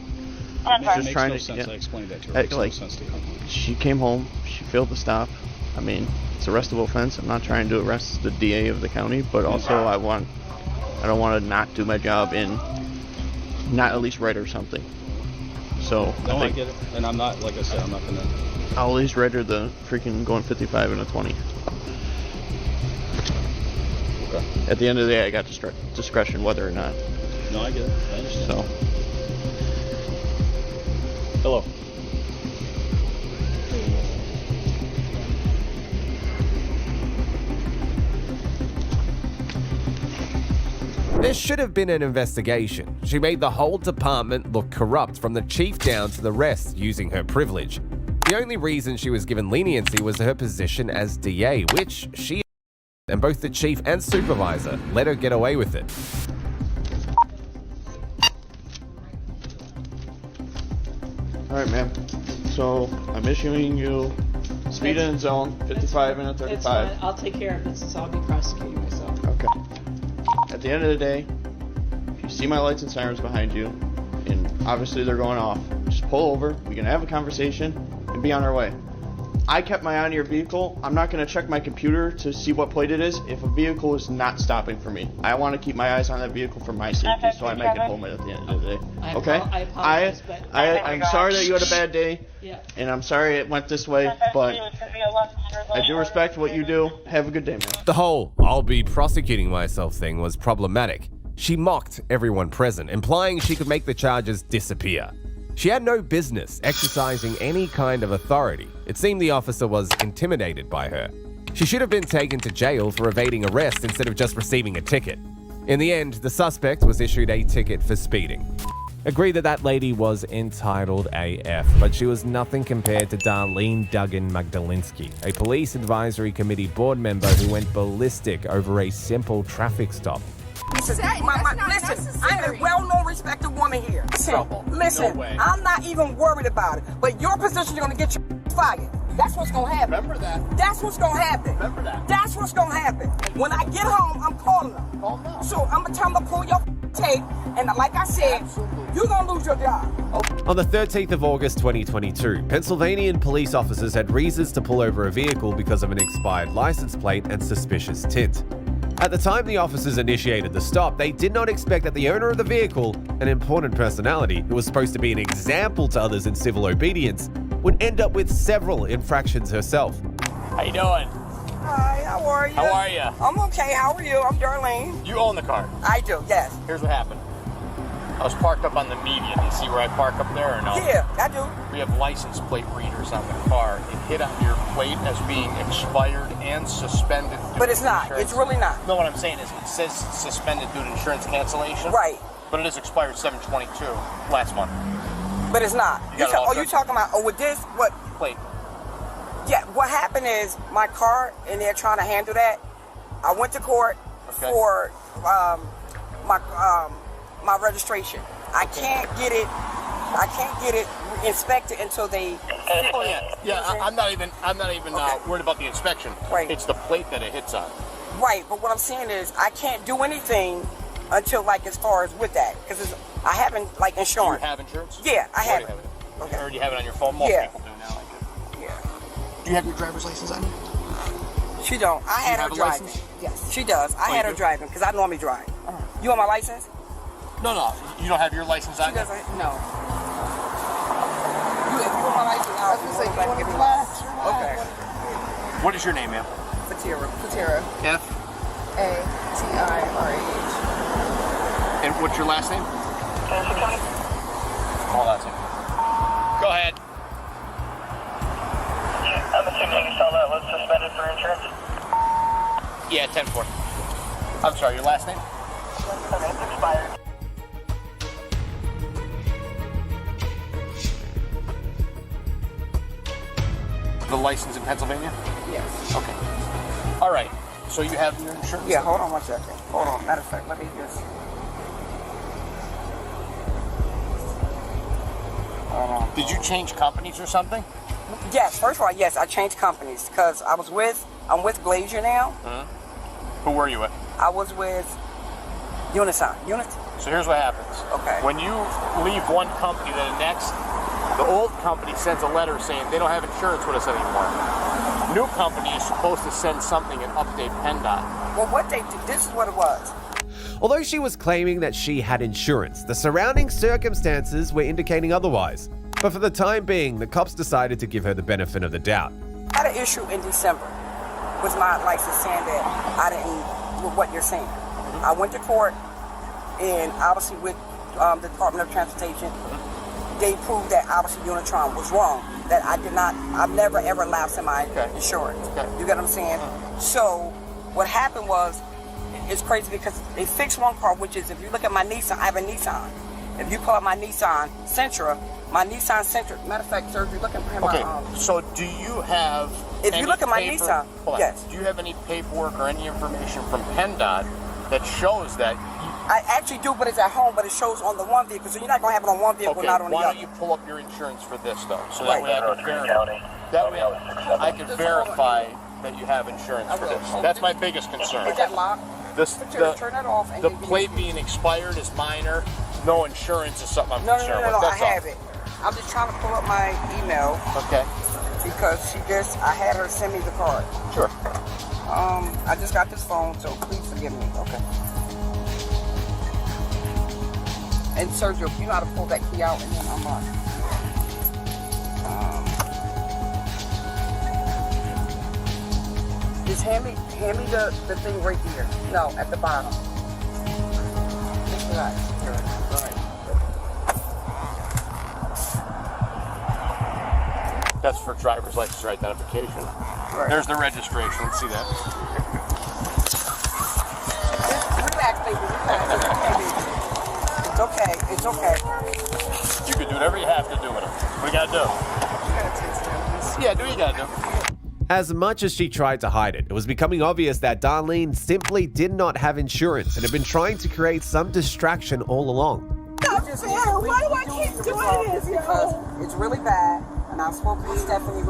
just trying to, sense. I explained that to her. It makes no sense to come. She came home. She failed to stop. I mean, it's an arrestable offense. I'm not trying to arrest the DA of the county, but also I don't want to not do my job and not at least write her something. So no, I get it, and I'm not, like I said, I'm not going to. I'll at least write her the freaking going 55 and a 20. Okay. At the end of the day, I got discretion whether or not. No, I get it. I understand. So. Hello. There should have been an investigation. She made the whole department look corrupt, from the chief down to the rest, using her privilege. The only reason she was given leniency was her position as DA, which she and both the chief and supervisor let her get away with it. Alright, ma'am. So, I'm issuing you speed in zone 55 and a 35. It's fine. I'll take care of this, so I'll be prosecuting myself. Okay. At the end of the day, if you see my lights and sirens behind you, and obviously they're going off, just pull over, we can have a conversation, and be on our way. I kept my eye on your vehicle. I'm not going to check my computer to see what plate it is if a vehicle is not stopping for me. I want to keep my eyes on that vehicle for my safety, so I make it home at the end of the day. Okay? I apologize, but I'm sorry that you had a bad day, yeah. and I'm sorry it went this way, but I do respect what you do. Have a good day, man. The whole "I'll be prosecuting myself" thing was problematic. She mocked everyone present, implying she could make the charges disappear. She had no business exercising any kind of authority. It seemed the officer was intimidated by her. She should have been taken to jail for evading arrest instead of just receiving a ticket. In the end, the suspect was issued a ticket for speeding. Agree that lady was entitled AF, but she was nothing compared to Darlene Duggan Magdalinsky, a police advisory committee board member who went ballistic over a simple traffic stop. Listen, I'm a well-known, respected woman here. Listen, No way. I'm not even worried about it. But your position, you're going to get your fired. That's what's gonna happen. Remember that. That's what's gonna happen. Remember that. That's what's gonna happen. When I get home, I'm calling them. Call them. So I'm gonna tell them to pull your tape, and like I said, you're gonna lose your job. On the 13th of August 2022, Pennsylvanian police officers had reasons to pull over a vehicle because of an expired license plate and suspicious tint. At the time the officers initiated the stop, they did not expect that the owner of the vehicle, an important personality who was supposed to be an example to others in civil obedience, would end up with several infractions herself. How you doing? Hi, how are you? How are you? I'm okay. How are you? I'm Darlene. You own the car? I do, yes. Here's what happened. I was parked up on the median. You see where I park up there or no? Yeah, I do. We have license plate readers on the car. It hit on your plate as being expired and suspended. But it's not. It's really not. No, what I'm saying is it says suspended due to insurance cancellation. Right. But it is expired 7/22 last month. But it's not. You talking about, with this, what? Plate. Yeah, what happened is my car, and they're trying to handle that. I went to court for my registration. I can't get it inspected until they. Oh yeah. I'm not even worried about the inspection. Right. It's the plate that it hits on. Right, but what I'm saying is I can't do anything until as far as with that, because I haven't insurance. Do you have insurance? Yeah, I have it. Okay. Or do you have it on your phone? Most people do now. Yeah. Do you have your driver's license on you? She don't. I had her driving. Yes, she does. I had her driving because I normally drive. You want my license? No. You don't have your license on you? No. If you want my license, I'll give you mine. Okay. What is your name, ma'am? Fatira. F-A-T-I-R-A-H. And what's your last name? Hold on a second. Go ahead. I'm assuming you saw that was suspended for insurance? Yeah, 10-4. I'm sorry, your last name? Okay, it's expired. The license in Pennsylvania? Yes. Okay. All right. So you have your insurance? Yeah, hold on one second. Hold on. Matter of fact, let me just. Hold on. Did you change companies or something? Yes. First of all, yes, I changed companies because I'm with Glazier now. Mm-hmm. Who were you with? I was with Unison. So here's what happens. Okay. When you leave one company to the next, the old company sends a letter saying they don't have insurance with us anymore. New company is supposed to send something and update PennDOT. Well, what they did, this is what it was. Although she was claiming that she had insurance, the surrounding circumstances were indicating otherwise. But for the time being, the cops decided to give her the benefit of the doubt. I had an issue in December with my license saying that I didn't, with what you're saying. I went to court, and obviously with the Department of Transportation, they proved that obviously Unitron was wrong. That I've never ever lapsed in my insurance. You get what I'm saying? So what happened was, it's crazy because they fixed one car, which is, if you look at my Nissan, I have a Nissan. If you pull up my Nissan Sentra, matter of fact, sir, if you look at my so do you have if you look at my Nissan, yes. Do you have any paperwork or any information from PennDOT that shows that? I actually do, but it's at home, but it shows on the one vehicle, so you're not going to have it on one vehicle, not on the other. Why don't you pull up your insurance for this, though? So that way I can verify. That way I can verify that you have insurance for this. That's my biggest concern. Is that locked? Turn that off. The plate being expired is minor. No insurance is something I'm concerned with. No, I have it. I'm just trying to pull up my email. Okay. Because I had her send me the card. Sure. I just got this phone, so please forgive me. Okay. And Sergio, you know how to pull that key out and then unlock. Just hand me the thing right here. No, at the bottom. Just that. All right. That's for driver's license identification. Right. There's the registration. Let's see that. Just relax, baby. It's okay. You can do whatever you have to do with it. What do you gotta do? Yeah, do what you gotta do. As much as she tried to hide it, it was becoming obvious that Darlene simply did not have insurance and had been trying to create some distraction all along. Why do I keep doing this? Because it's really bad, and I've spoken with Stephanie,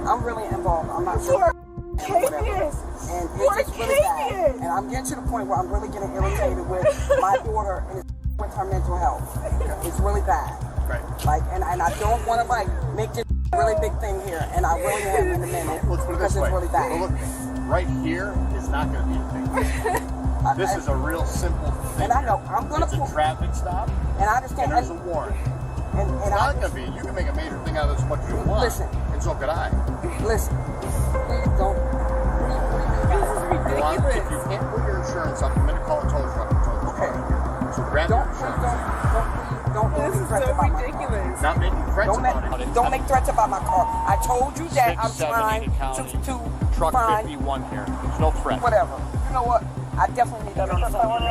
I'm really involved. I'm not sure. And it's just really bad. And I'm getting to the point where I'm really getting irritated with my daughter and with her mental health. It's really bad. Right. Like, and I don't want to like make this really big thing here, and I really am in a minute Let's put it because this way. it's really bad. Well, look, right here is not going to be a big thing. This is a real simple thing. And I know I'm going to pull a traffic stop. And I understand. And there's a warrant. And it's not going to be. You can make a major thing out of this as much as you want. Listen. And so could I. Listen. Please don't. This is ridiculous. If you can't put your insurance up, I'm going to call a tow truck and tow this truck here. So grab your insurance. Don't make threats about my car. Not making threats about it. Don't make threats about my car. I told you that I'm trying to Truck find 51 here. There's no threat. whatever. You know what? I definitely need to be on the phone.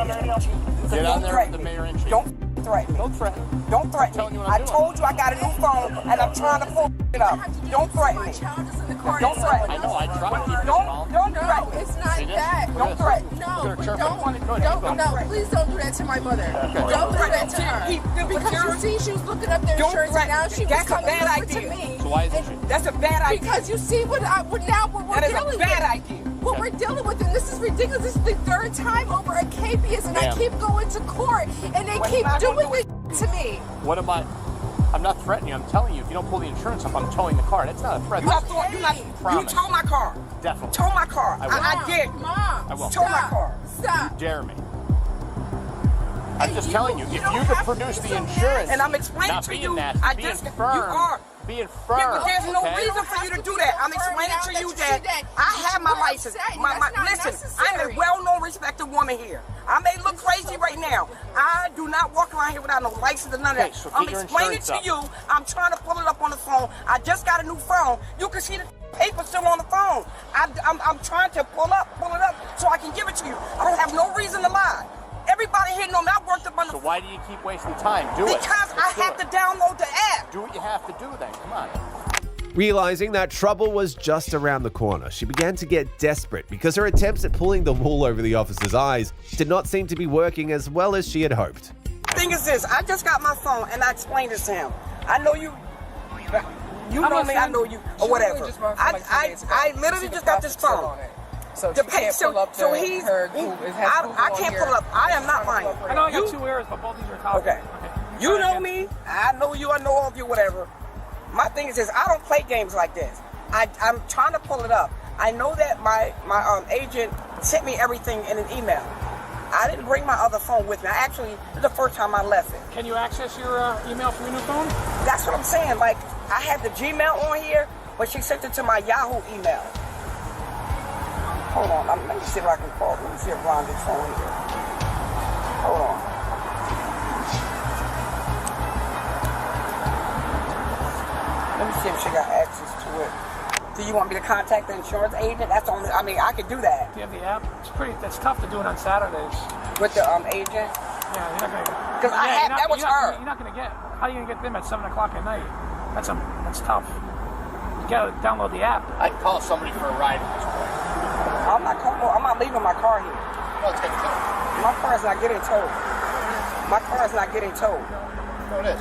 Get on there with the mayor and chief. Don't threaten me. Don't threaten. Don't threaten me. I told you I got a new phone and I'm trying to pull it up. Don't threaten me. Don't threaten me. I know. I tried to keep Don't threaten me. It's not that. Don't threaten me. No, please don't do that to my mother. Don't do that to her. Because you see, she was looking up their insurance and now she was coming over to me. So why isn't she? That's a bad idea. Because you see what we're dealing with. That is a bad idea. What we're dealing with, and this is ridiculous. This is the third time over a KPS, and I keep going to court, and they keep doing this to me. What am I? I'm not threatening you. I'm telling you, if you don't pull the insurance up, I'm towing the car. That's not a threat. You tow my car. Definitely. Tow my car. I did. Mom, I will. Tow my car. Stop. You dare me. I'm just telling you, if you could produce the insurance, and I'm explaining to you, being firm. Yeah, but there's no reason for you to do that. I'm explaining to you that I have my license. Listen, I'm a well-known, respected woman here. I may look crazy right now. I do not walk around here without no license or none of that. So I'm explaining to you. I'm trying to pull it up on the phone. I just got a new phone. You can see the paper still on the phone. I'm trying to pull it up so I can give it to you. I don't have no reason to lie. Everybody here knows I worked up on the phone. So why do you keep wasting time? Do it. Because I have to download the app. Do what you have to do then. Come on. Realizing that trouble was just around the corner, she began to get desperate because her attempts at pulling the wool over the officer's eyes did not seem to be working as well as she had hoped. The thing is this, I just got my phone and I explained this to him. I know you know me, I know you, or whatever. I literally just got this phone. So she can't pull up I can't pull up. I am not lying. I know I got 2 errors, but both of these are talking. Okay. You know me. I know you. I know all of you. Whatever. My thing is this. I don't play games like this. I'm trying to pull it up. I know that my agent sent me everything in an email. I didn't bring my other phone with me. This is the first time I left it. Can you access your email from your new phone? That's what I'm saying. Like, I had the Gmail on here, but she sent it to my Yahoo email. Hold on, let me see if I can call. Let me see if Rhonda's phone here. Hold on. Let me see if she got access to it. Do you want me to contact the insurance agent? That's only. I mean, I could do that. Do you have the app? It's tough to do it on Saturdays. With the agent? Yeah, you're not gonna. Because that was her. You're not gonna get. How are you gonna get them at 7 o'clock at night? That's tough. You gotta download the app. I'd call somebody for a ride at this point. I'm not leaving my car here. No, it's getting towed. My car is not getting towed. My car is not getting towed. No, it is.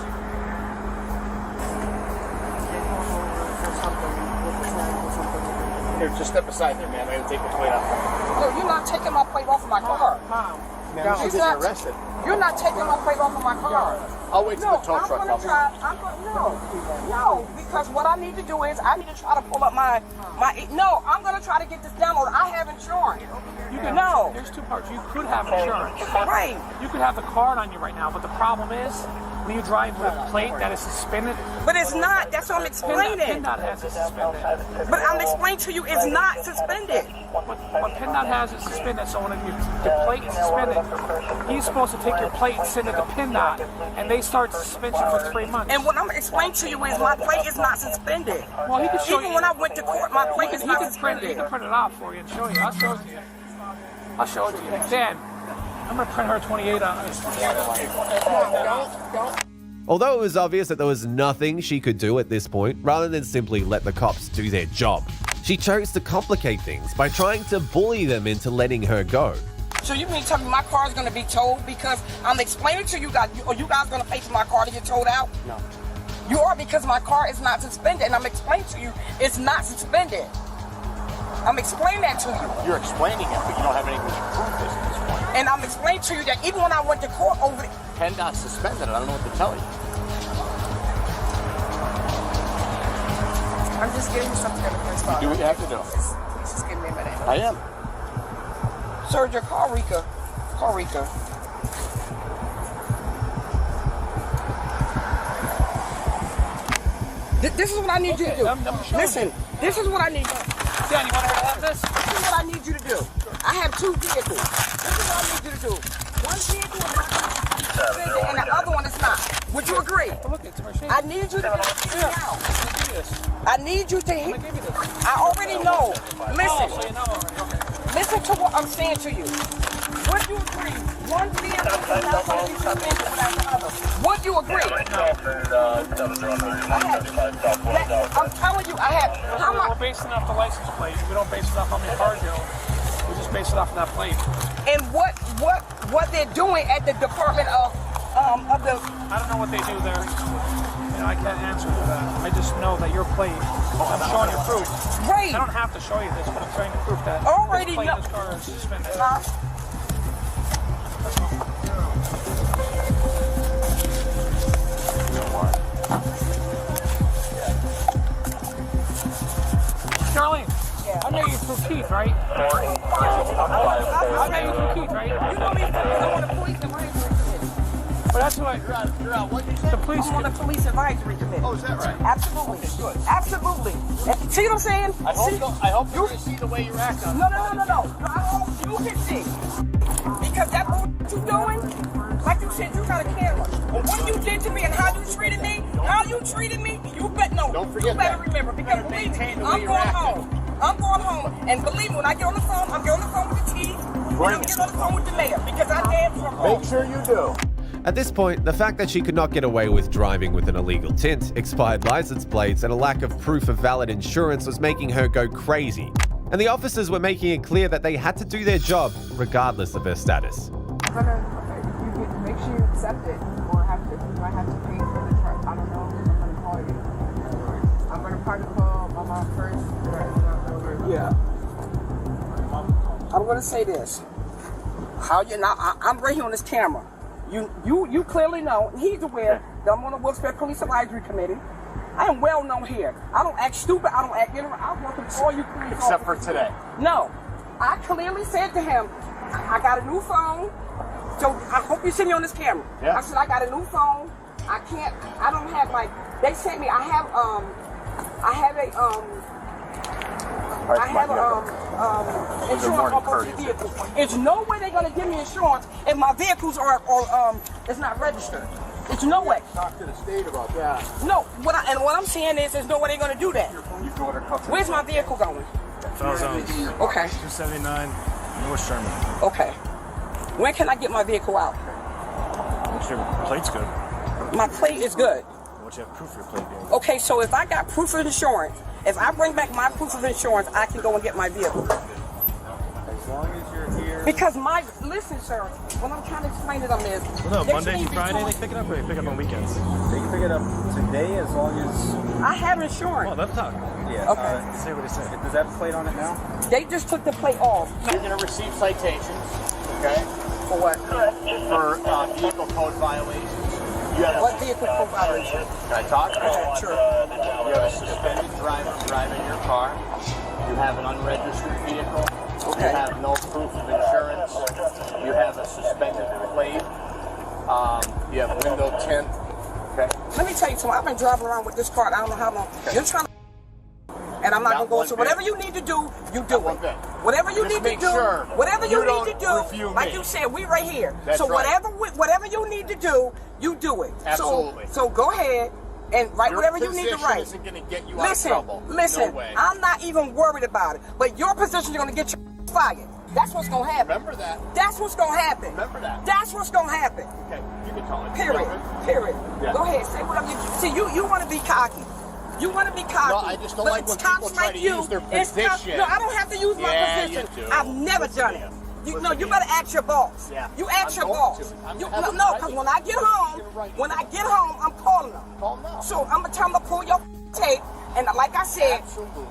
Here, just step aside there, man. I'm gonna take the plate off. Look, you're not taking my plate off of my car. Mom. Man, she's getting arrested. You're not taking my plate off of my car. I'll wait till the tow truck comes. No, because what I need to do is I need to try to pull up I'm going to try to get this downloaded. I have insurance. There's 2 parts. You could have insurance. Right. You could have the card on you right now, but the problem is when you drive with a plate that is suspended. But it's not. That's what I'm explaining. PennDOT has it suspended. But I'm explaining to you it's not suspended. What PennDOT has is suspended, so when your plate is suspended, he's supposed to take your plate and send it to PennDOT, and they start suspension for 3 months. And what I'm explaining to you is my plate is not suspended. Well, he can show Even you. when I went to court, my plate is not suspended. He can print it out for you and show you. I'll show it to you. Dan, I'm going to print her 28 on this. Although it was obvious that there was nothing she could do at this point, rather than simply let the cops do their job, she chose to complicate things by trying to bully them into letting her go. So you mean to tell me my car is going to be towed because I'm explaining to you guys, are you guys going to pay for my car to get towed out? No. You are, because my car is not suspended, and I'm explaining to you it's not suspended. I'm explaining that to you. You're explaining it, but you don't have anything to prove this at this point. And I'm explaining to you that even when I went to court over it, PennDOT suspended it. I don't know what to tell you. I'm just giving you something to first Do what you have to do. Please just give me a minute. I am. Sir, your car, Rika. This is what I need you to do. Listen, this is what I need. Dan, you want her to have this? This is what I need you to do. I have 2 vehicles. This is what I need you to do. One vehicle is not suspended and the other one is not. Would you agree? I need you to hear me out. I need you to hear. I already know. Listen to what I'm saying to you. Would you agree? One vehicle is not going to be suspended without the other. Would you agree? I'm telling you, I have. We're basing it off the license plate. We don't base it off how many cars you own. We just base it off of that plate. And what they're doing at the Department of the. I don't know what they do there. I can't answer to that. I just know that your plate. I'm showing you proof. Right. I don't have to show you this, but I'm showing you proof that already this plate know. in this car is suspended. Charlene, I met you through Keith, right? I met you through Keith, right? You know me from the police advisory committee. But that's what you're out. What did you say? The police. I'm on the police advisory committee. Oh, is that right? Absolutely. Okay, good. Absolutely. See what I'm saying? I hope you're going to see the way you act on it. No. I hope you can see. Because that what you're doing, like you said, you got a camera. And what you did to me and how you treated me, you better remember. Because believe me, I'm going home. And believe me, when I get on the phone, I'm getting on the phone with the chief. And I'm getting on the phone with the mayor. Because I damn sure home. Make sure you do. At this point, the fact that she could not get away with driving with an illegal tint, expired license plates, and a lack of proof of valid insurance was making her go crazy. And the officers were making it clear that they had to do their job regardless of her status. I'm gonna make sure you accept it, or you might have to pay for the truck. I don't know. I'm gonna call you. I'm gonna probably call my mom first. Yeah. I'm gonna say this. How you now? I'm right here on this camera. You clearly know, and he's aware that I'm on the Wilkes-Barre Police Advisory Committee. I am well known here. I don't act stupid. I don't act ignorant. I work with all you police Except for today. No. I clearly said to him, I got a new phone, so I hope you see me on this camera. Yeah. I said, I got a new phone. I don't have they sent me, I have insurance on both vehicles. There's no way they're gonna give me insurance if my vehicles are it's not registered. There's no way. Talk to the state about that. No, what I'm saying is there's no way they're gonna do that. Where's my vehicle going? Okay. 279 North Sherman. Okay. When can I get my vehicle out? Your plate's good. My plate is good. Once you have proof of your plate being Okay, so if I got proof of insurance, if I bring back my proof of insurance, I can go and get my vehicle. as long as you're here. Because listen, sir, what I'm trying to explain to them is... Well, no, Monday through Friday they pick it up, or they pick it up on weekends? They can pick it up today as long as... I have insurance. Oh, let's talk. Yeah. Okay. See what he said. Does that plate on it now? They just took the plate off. You're going to receive citations, okay? For what? For vehicle code violations. What vehicle code violation? Can I talk? Sure. You have a suspended driver driving your car. You have an unregistered vehicle. Okay. You have no proof of insurance. You have a suspended plate. You have window tint. Okay. Let me tell you something. I've been driving around with this car. I don't know how long. Okay. You're trying to... And I'm not going to go. So whatever you need to do, you do it. Whatever you need to do, whatever you need to do, like you said, we right here. So whatever you need to do, you do it. Absolutely. So go ahead and write whatever you need to write. Isn't going to get you out of trouble. Listen, No way. I'm not even worried about it. But your position is going to get you fired. That's what's going to happen. Remember that. That's what's going to happen. Remember that. That's what's going to happen. Okay, you can tell it. Period. Yeah. Go ahead. Say whatever you... See, you want to be cocky. You want to be cocky. No, I just don't like when people try to use their position. No, I don't have to use my position. You do. I've never done it. You better ask your boss. Yeah. You ask your boss. Because when I get home, I'm calling them. So I'm gonna tell them to pull your tape, and like I said,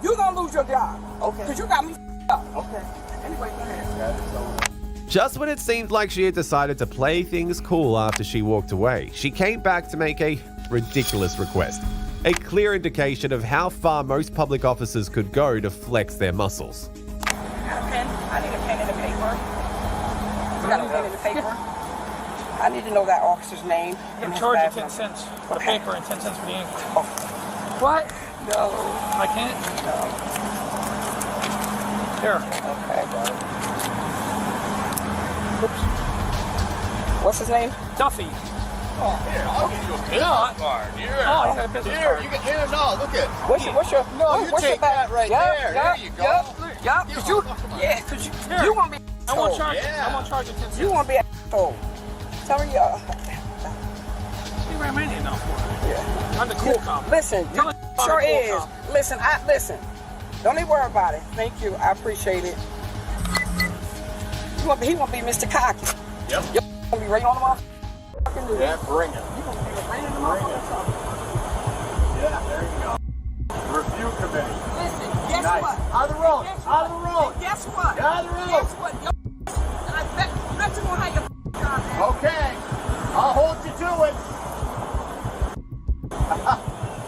you're gonna lose your job. Okay. Because you got me up. Okay. Anyway, go ahead. Just when it seemed like she had decided to play things cool after she walked away, she came back to make a ridiculous request. A clear indication of how far most public officers could go to flex their muscles. I need a pen and a paper. You got a pen and a paper? I need to know that officer's name. I'm charging 10 cents for the paper and 10 cents for the ink. Oh. What? No. I can't? No. Here. Okay. Oops. What's his name? Duffy. Oh, here, I'll give you a business card. Here. Oh, you got a business here, card. you can, here, no, look at. What's your No, you take that right there. There you go. Yup. Because you want to be. I won't charge. I won't charge you 10 cents. You want to be an asshole. Tell me, You ran my name now for it. Yeah. I'm the cool cop. Listen, Tell you it sure I'm the is. cool cop. Listen. Don't even worry about it. Thank you. I appreciate it. He want to be Mr. Cocky. Yep. You're going to be right on the motherfucking. Yeah, bring it. You're going to be right on the motherfucking. Yeah, there you go. Review committee. Listen, guess Nice. what? Out of the road. Out of the road. Guess what? Out of the road. Guess what? I bet you won't have your job. Okay. I'll hold you to it.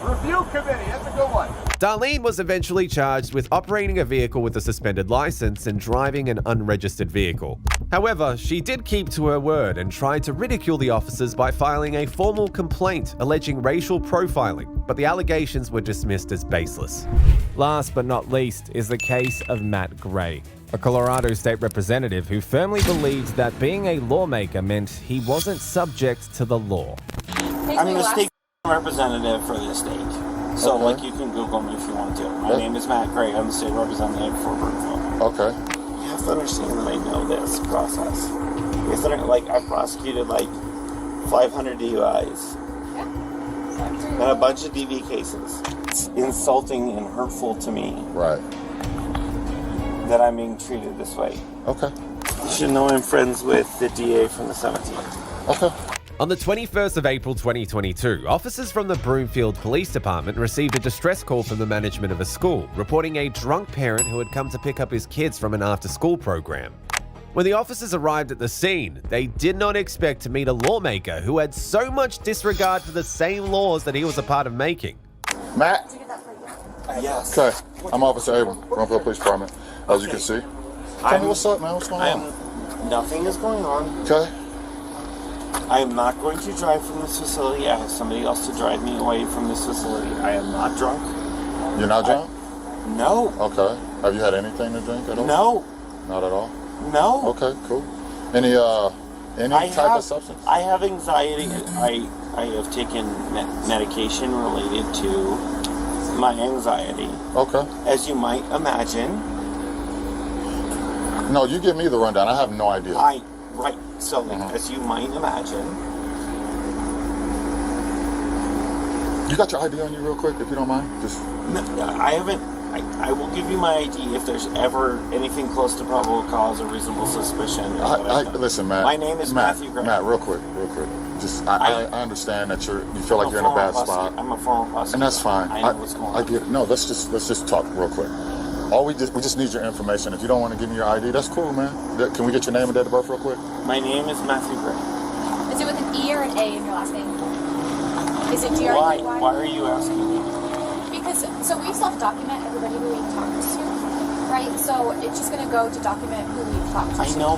Review committee. That's a good one. Darlene was eventually charged with operating a vehicle with a suspended license and driving an unregistered vehicle. However, she did keep to her word and tried to ridicule the officers by filing a formal complaint alleging racial profiling, but the allegations were dismissed as baseless. Last but not least is the case of Matt Gray, a Colorado state representative who firmly believed that being a lawmaker meant he wasn't subject to the law. I'm the state representative for this state. So, like, you can Google me if you want to. My name is Matt Gray. I'm the state representative for Brookville. Okay. You have to understand that I know this process. Because, I've prosecuted, 500 DUIs. And a bunch of DV cases. It's insulting and hurtful to me. Right. That I'm being treated this way. Okay. You should know I'm friends with the DA from the 17th. Okay. On the 21st of April 2022, officers from the Broomfield Police Department received a distress call from the management of a school, reporting a drunk parent who had come to pick up his kids from an after-school program. When the officers arrived at the scene, they did not expect to meet a lawmaker who had so much disregard for the same laws that he was a part of making. Matt? Yes. Okay. I'm Officer Abram, Broomfield Police Department. As you can see. Tell me what's up, man. What's going on? Nothing is going on. Okay. I am not going to drive from this facility. I have somebody else to drive me away from this facility. I am not drunk. You're not drunk? No. Okay. Have you had anything to drink at all? No. Not at all? No. Okay, cool. Any type of substance? I have anxiety. I have taken medication related to my anxiety. Okay. As you might imagine. No, you give me the rundown. I have no idea. Right. So, as you might imagine. You got your ID on you real quick, if you don't mind? I haven't. I will give you my ID if there's ever anything close to probable cause or reasonable suspicion. Listen, Matt. My name is Matthew Gray. Matt, real quick. Just, I understand that you feel like you're in a bad spot. I'm a former prosecutor. And that's fine. I know what's going on. I get it. No, let's just talk real quick. We just need your information. If you don't want to give me your ID, that's cool, man. Can we get your name and date of birth real quick? My name is Matthew Gray. Is it with an E or an A in your last name? Is it G-R-E-Y? Why are you asking me? Because, so we self-document everybody who we talk to, right? So it's just going to go to document who we talk to. I know.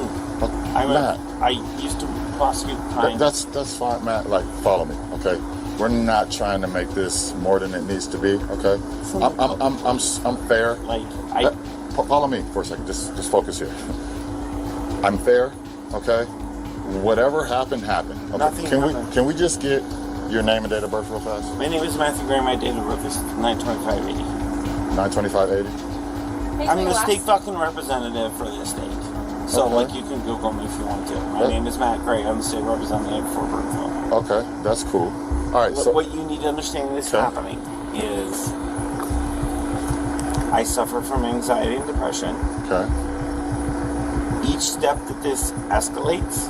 Matt. I used to prosecute crime. That's fine, Matt. Follow me, okay? We're not trying to make this more than it needs to be, okay? I'm fair. Follow me for a second. Just focus here. I'm fair, okay? Whatever happened. Okay? Nothing happened. Can we just get your name and date of birth real fast? My name is Matthew Gray. My date of birth is 9/25/80. 9/25/80. I'm the state fucking representative for this state. So, you can Google me if you want to. My name is Matt Gray. I'm the state representative for Brookville. Okay, that's cool. All right. So what you need to understand is happening is I suffer from anxiety and depression. Okay. each step that this escalates,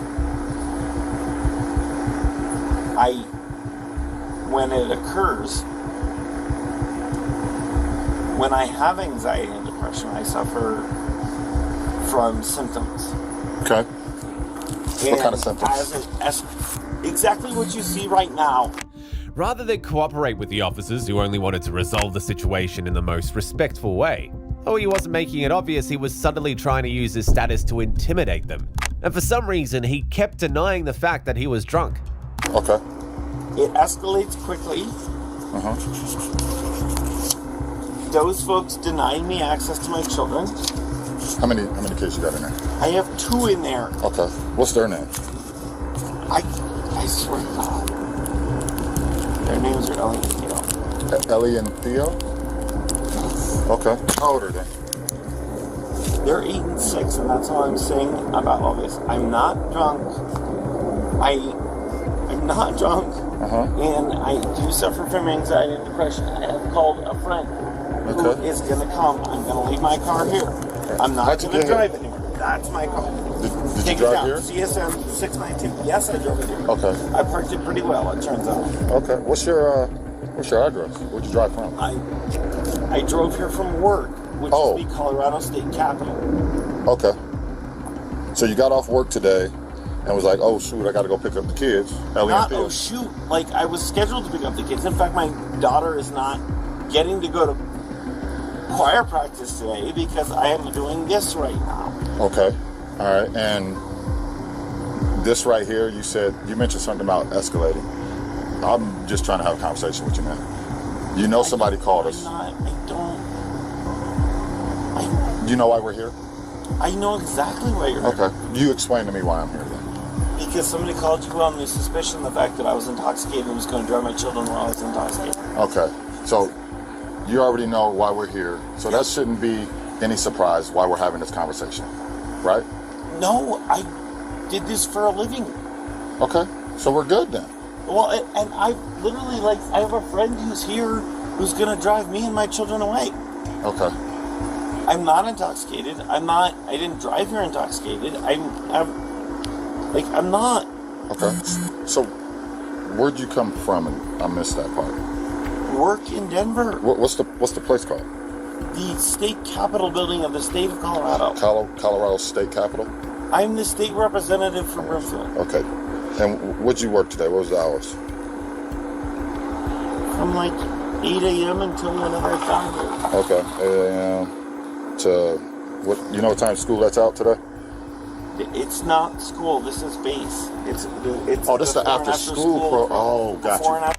when it occurs, when I have anxiety and depression, I suffer from symptoms. Okay. What kind of symptoms? Exactly what you see right now. Rather than cooperate with the officers who only wanted to resolve the situation in the most respectful way, though he wasn't making it obvious, he was subtly trying to use his status to intimidate them. And for some reason, he kept denying the fact that he was drunk. Okay. It escalates quickly. Those folks denied me access to my children. How many kids you got in there? I have 2 in there. Okay. What's their name? I swear to God. Their names are Ellie and Theo. Ellie and Theo? Okay. How old are they? They're 8 and 6, and that's all I'm saying about all this. I'm not drunk. I'm not drunk. And I do suffer from anxiety and depression. I have called a friend who is going to come. I'm going to leave my car here. I'm not going to drive anywhere. That's my car. Did you drive here? CSM 692. Yes, I drove it here. Okay. I parked it pretty well, it turns out. Okay. What's your address? Where'd you drive from? I drove here from work, which is the Colorado State Capitol. Okay. So you got off work today and was like, oh shoot, I got to go pick up the kids. Ellie and Theo. Oh shoot, like I was scheduled to pick up the kids. In fact, my daughter is not getting to go to choir practice today because I am doing this right now. Okay. All right. And this right here, you mentioned something about escalating. I'm just trying to have a conversation with you, man. You know somebody called us. Do you know why we're here? I know exactly why you're here. Okay. You explain to me why I'm here then. Because somebody called you on the suspicion of the fact that I was intoxicated and was going to drive my children while I was intoxicated. Okay. So you already know why we're here. So that shouldn't be any surprise why we're having this conversation, right? No, I did this for a living. Okay. So we're good then. Well, and I literally, I have a friend who's here who's going to drive me and my children away. Okay. I'm not intoxicated. I didn't drive here intoxicated. I'm not. Okay. So where'd you come from? And I missed that part. Work in Denver. What's the place called? The state capitol building of the state of Colorado. Colorado State Capitol? I'm the state representative for Broomfield. Okay. And what'd you work today? What was the hours? From 8 a.m. until whenever I got here. Okay. 8 a.m. to what? You know what time school lets out today? It's not school. This is base. It's this is the after school. Gotcha.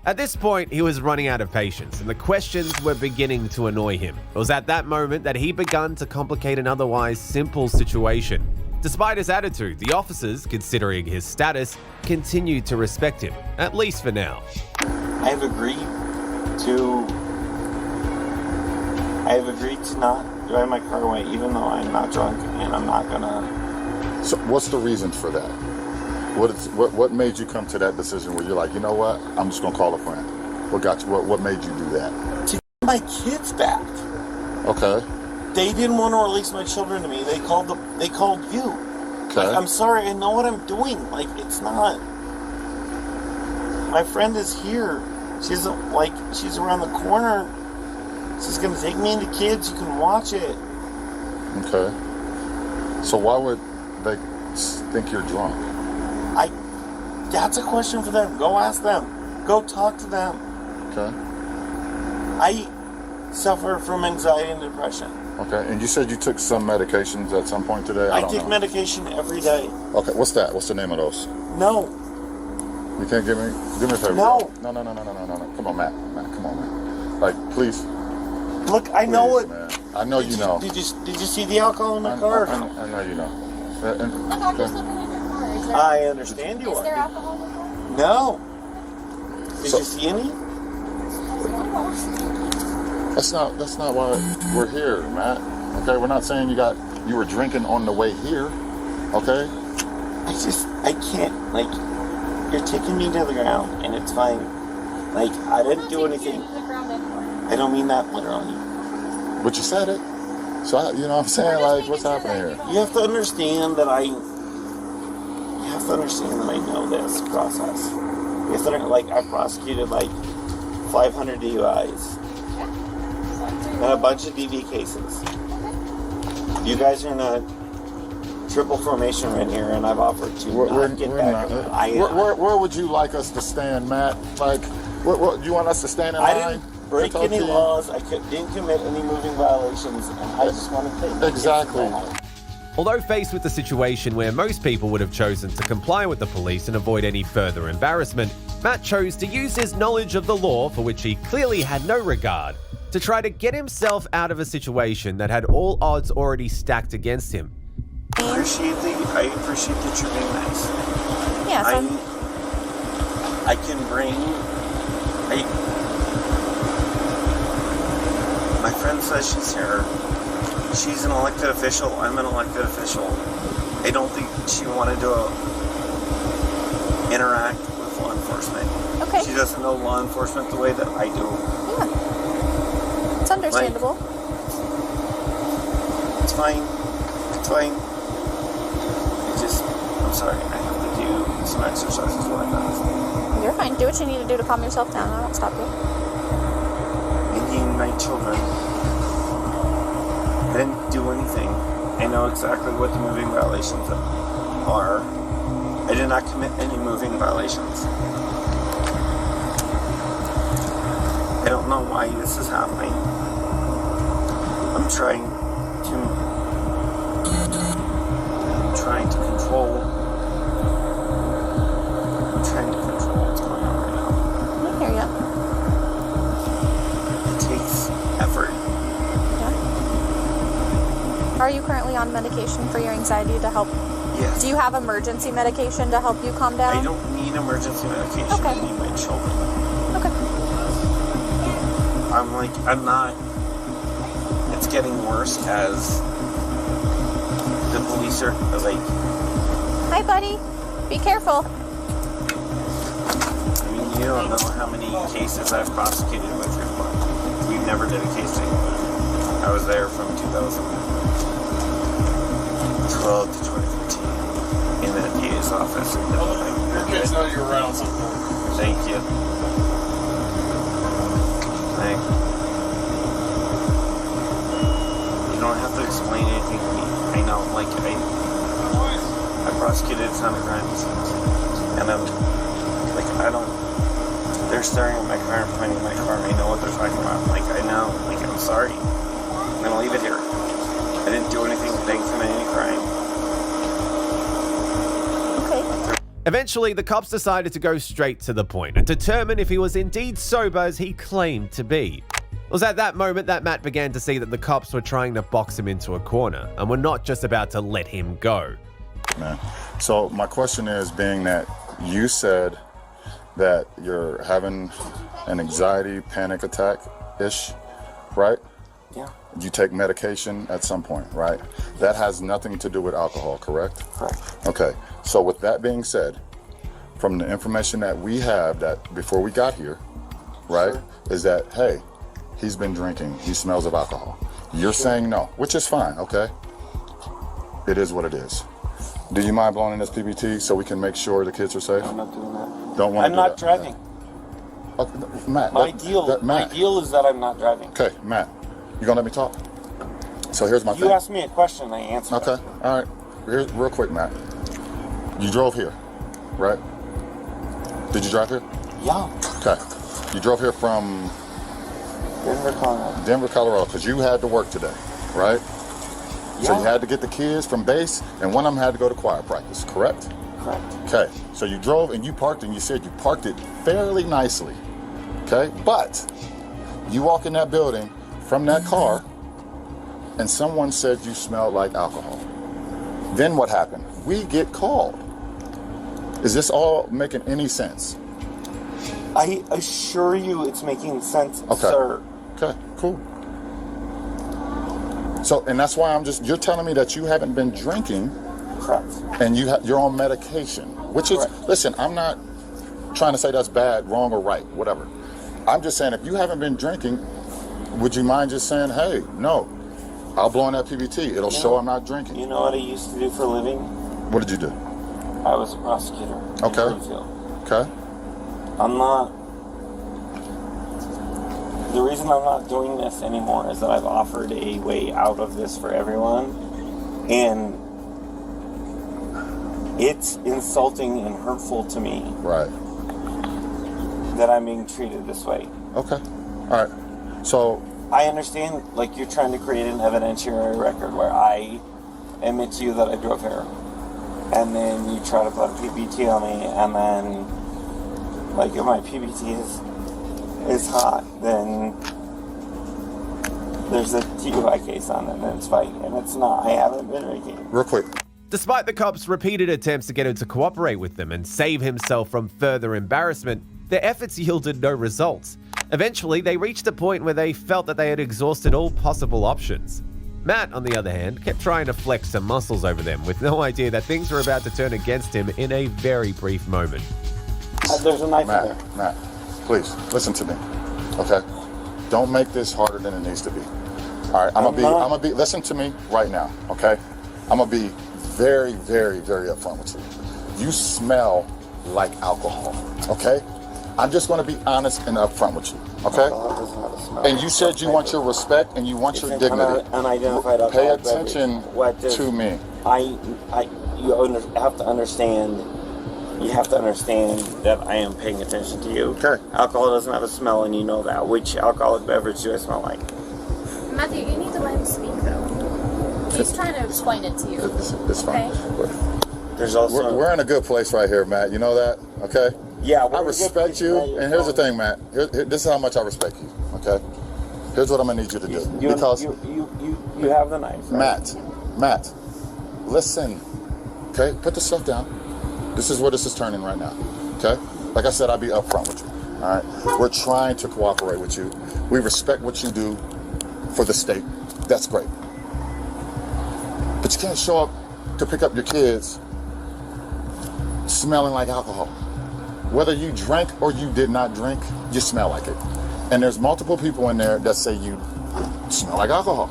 At this point, he was running out of patience, and the questions were beginning to annoy him. It was at that moment that he began to complicate an otherwise simple situation. Despite his attitude, the officers, considering his status, continued to respect him, at least for now. I have agreed to not drive my car away, even though I'm not drunk, and I'm not gonna. So, what's the reason for that? What made you come to that decision where you're like, you know what, I'm just gonna call a friend? What got you? What made you do that? To get my kids back. Okay. They didn't want to release my children to me. They called you. Okay. I'm sorry. I know what I'm doing. It's not. My friend is here. She's around the corner. She's gonna take me into kids. You can watch it. Okay. So why would they think you're drunk? That's a question for them. Go ask them. Go talk to them. Okay. I suffer from anxiety and depression. Okay, and you said you took some medications at some point today? I take medication every day. Okay, what's that? What's the name of those? No. You can't give me a favor. No. No. Come on, Matt. Come on, man. Please. Look, I know it. Man. I know you know. Did you see the alcohol in my car? I know you know. I'm just looking at your car. I understand you are. Is there alcohol in the car? No. Did you see any? That's not why we're here, Matt. Okay, we're not saying you were drinking on the way here. Okay? I can't, you're taking me to the ground and it's fine. I didn't do anything. I don't mean that literally. But you said it. So, you know what I'm saying? Like, what's happening here? You have to understand that I know this process. You have to, like, I prosecuted like 500 DUIs and a bunch of DV cases. You guys are in a triple formation right here, and I've offered to get back. Where would you like us to stand, Matt? Like, what you want us to stand in line? I didn't break any laws. I didn't commit any moving violations, and I just want to take exactly. Although faced with a situation where most people would have chosen to comply with the police and avoid any further embarrassment, Matt chose to use his knowledge of the law, for which he clearly had no regard, to try to get himself out of a situation that had all odds already stacked against him. I appreciate that you're being nice. Yeah, I can bring. My friend says she's here. She's an elected official. I'm an elected official. I don't think she wanted to interact with law enforcement. Okay. She doesn't know law enforcement the way that I do. Yeah. It's understandable. It's fine. It's fine. I'm sorry. I have to do some exercises while I'm done. You're fine. Do what you need to do to calm yourself down. I won't stop you. And my children. I didn't do anything. I know exactly what the moving violations are. I did not commit any moving violations. I don't know why this is happening. I'm trying to control. I'm trying to control what's going on right now. I hear ya. It takes effort. Yeah. Are you currently on medication for your anxiety to help? Yes. Do you have emergency medication to help you calm down? I don't need emergency medication. Okay. I need my children. Okay. I'm not. It's getting worse as the police are like. Hi, buddy. Be careful. I mean, you don't know how many cases I've prosecuted with your book. We never did a case together. I was there from 2012 to 2015 in the DA's office. Your kids know you're right on something. Thank you. You don't have to explain anything to me. I know, I prosecuted a ton of crimes. And they're staring at my car and pointing at my car. I know what they're talking about. I know. I'm sorry. I'm going to leave it here. I didn't do anything. I didn't commit any crime. Okay. Eventually, the cops decided to go straight to the point and determine if he was indeed sober as he claimed to be. It was at that moment that Matt began to see that the cops were trying to box him into a corner and were not just about to let him go. Man. So my question is, being that you said that you're having an anxiety panic attack-ish, right? Yeah. You take medication at some point, right? That has nothing to do with alcohol, correct? Correct. Okay. So with that being said, from the information that we have that before we got here, right, sure, is that, hey, he's been drinking, he smells of alcohol. You're saying no, which is fine, okay? It is what it is. Do you mind blowing in this PBT so we can make sure the kids are safe? I'm not doing that. Don't want to I'm not driving. Okay, Matt. My deal is that I'm not driving. Okay, Matt, you gonna let me talk? So here's my thing. You asked me a question, I answered it. Okay, all right. Here's real quick, Matt. You drove here, right? Did you drive here? Yeah. Okay. You drove here from Denver, Colorado. Denver, Colorado, because you had to work today, right? Yeah. So you had to get the kids from base, and one of them had to go to choir practice, correct? Correct. Okay. So you drove and you parked, and you said you parked it fairly nicely, okay? But you walk in that building from that car, and someone said you smelled like alcohol. Then what happened? We get called. Is this all making any sense? I assure you it's making sense, okay, sir. Okay, cool. So, and that's why you're telling me that you haven't been drinking. Correct. And you're on medication, which is, correct. Listen, I'm not trying to say that's bad, wrong, or right, whatever. I'm just saying if you haven't been drinking, would you mind just saying, hey, no, I'll blow in that PBT. It'll show I'm not drinking. You know what I used to do for a living? What did you do? I was a prosecutor. Okay. Okay. I'm not. The reason I'm not doing this anymore is that I've offered a way out of this for everyone, and it's insulting and hurtful to me. Right. That I'm being treated this way. Okay. All right. So I understand, like, you're trying to create an evidentiary record where I admit to you that I drove here, and then you try to put a PBT on me, and then, like, if my PBT is hot, then there's a DUI case on it, and it's fine, and it's not. I haven't been drinking. Real quick. Despite the cops' repeated attempts to get him to cooperate with them and save himself from further embarrassment, their efforts yielded no results. Eventually, they reached a point where they felt that they had exhausted all possible options. Matt, on the other hand, kept trying to flex some muscles over them with no idea that things were about to turn against him in a very brief moment. There's a knife there. Matt, please, listen to me, okay? Don't make this harder than it needs to be. All right, I'm gonna be, listen to me right now, okay? I'm gonna be very, very, very upfront with you. You smell like alcohol, okay? I'm just going to be honest and upfront with you, okay? And you said you want your respect and you want your dignity. Unidentified Pay alcoholic attention to me. You have to understand. You have to understand that I am paying attention to you. Okay. Alcohol doesn't have a smell, and you know that. Which alcoholic beverage do I smell like? Matthew, you need to let him speak, though. He's trying to explain it to you. It's fine. Okay? There's also we're in a good place right here, Matt. You know that, okay? Yeah, I respect you, and here's the thing, Matt. This is how much I respect you, okay? Here's what I'm gonna need you to do. Because you have the knife, right? Matt, listen, okay? Put the stuff down. This is where this is turning right now, okay? Like I said, I'll be upfront with you, all right? We're trying to cooperate with you. We respect what you do for the state. That's great. But you can't show up to pick up your kids smelling like alcohol. Whether you drank or you did not drink, you smell like it. And there's multiple people in there that say you smell like alcohol.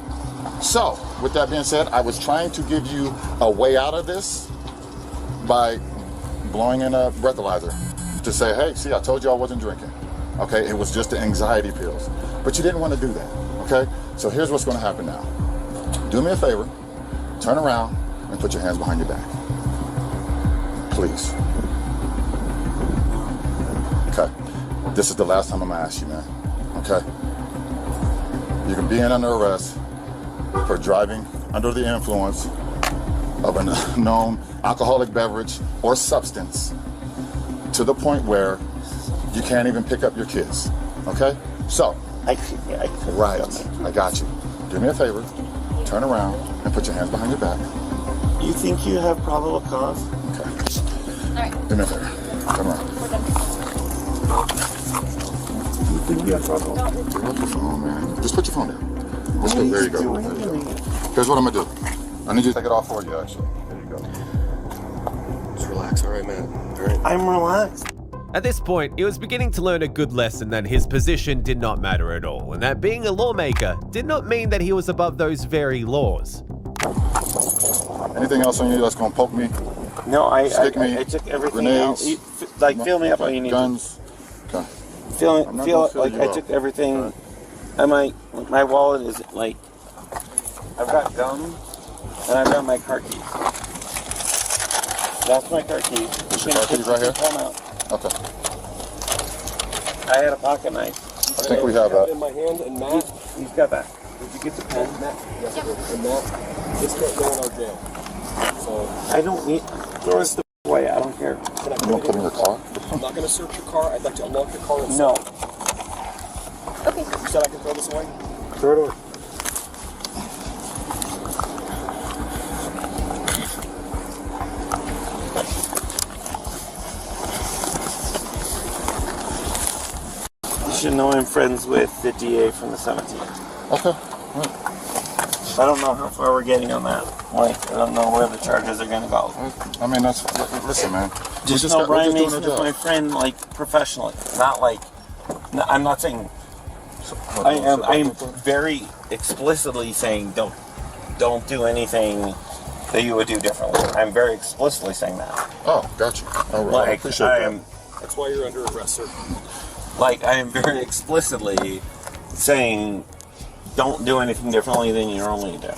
So, with that being said, I was trying to give you a way out of this by blowing in a breathalyzer to say, hey, see, I told you I wasn't drinking. Okay, it was just the anxiety pills. But you didn't want to do that, okay? So here's what's going to happen now. Do me a favor, turn around and put your hands behind your back. Please. Okay, this is the last time I'm gonna ask you, man, okay? You can be in under arrest for driving under the influence of a known alcoholic beverage or substance to the point where you can't even pick up your kids, okay? So, right, I got you. Do me a favor, turn around and put your hands behind your back. You think you have probable cause? Okay. All right. Do me a favor, turn around. You think you have probable cause? Pick up your phone, man. Just put your phone down. Let's go. There you go. Here's what I'm gonna do. I need you to take it off for you, actually. There you go. Just relax, all right, man? All right. I'm relaxed. At this point, he was beginning to learn a good lesson that his position did not matter at all, and that being a lawmaker did not mean that he was above those very laws. Anything else on you that's gonna poke me? No, I Stick me? I took everything Grenades? out. Fill me up all you need. Guns? Okay. Feel like I took everything. And my wallet is like, I've got gum and I've got my car keys. That's my car keys. Is your car keys right here? Okay. I had a pocket knife. I think we have that. In my hand, and Matt, He's got that. did you get the pen? Matt, yes, and Matt, this can't go in our jail. So I don't need. Throw it away. I don't care. Can I You want to put in your car? I'm not going to search your car. I'd like to unlock your car. No. Okay. You said I can throw this away? Throw it away. You should know I'm friends with the DA from the 17th. Okay. I don't know how far we're getting on that. Like, I don't know where the charges are going to go. I mean, that's... Listen, man. Just know Brian Mason is my friend, like, professionally. Not like... I'm not saying... I am very explicitly saying don't don't do anything that you would do differently. I'm very explicitly saying that. Oh, gotcha. I appreciate that. That's why you're under arrest, sir. Like, I am very explicitly saying, don't do anything differently than you normally do.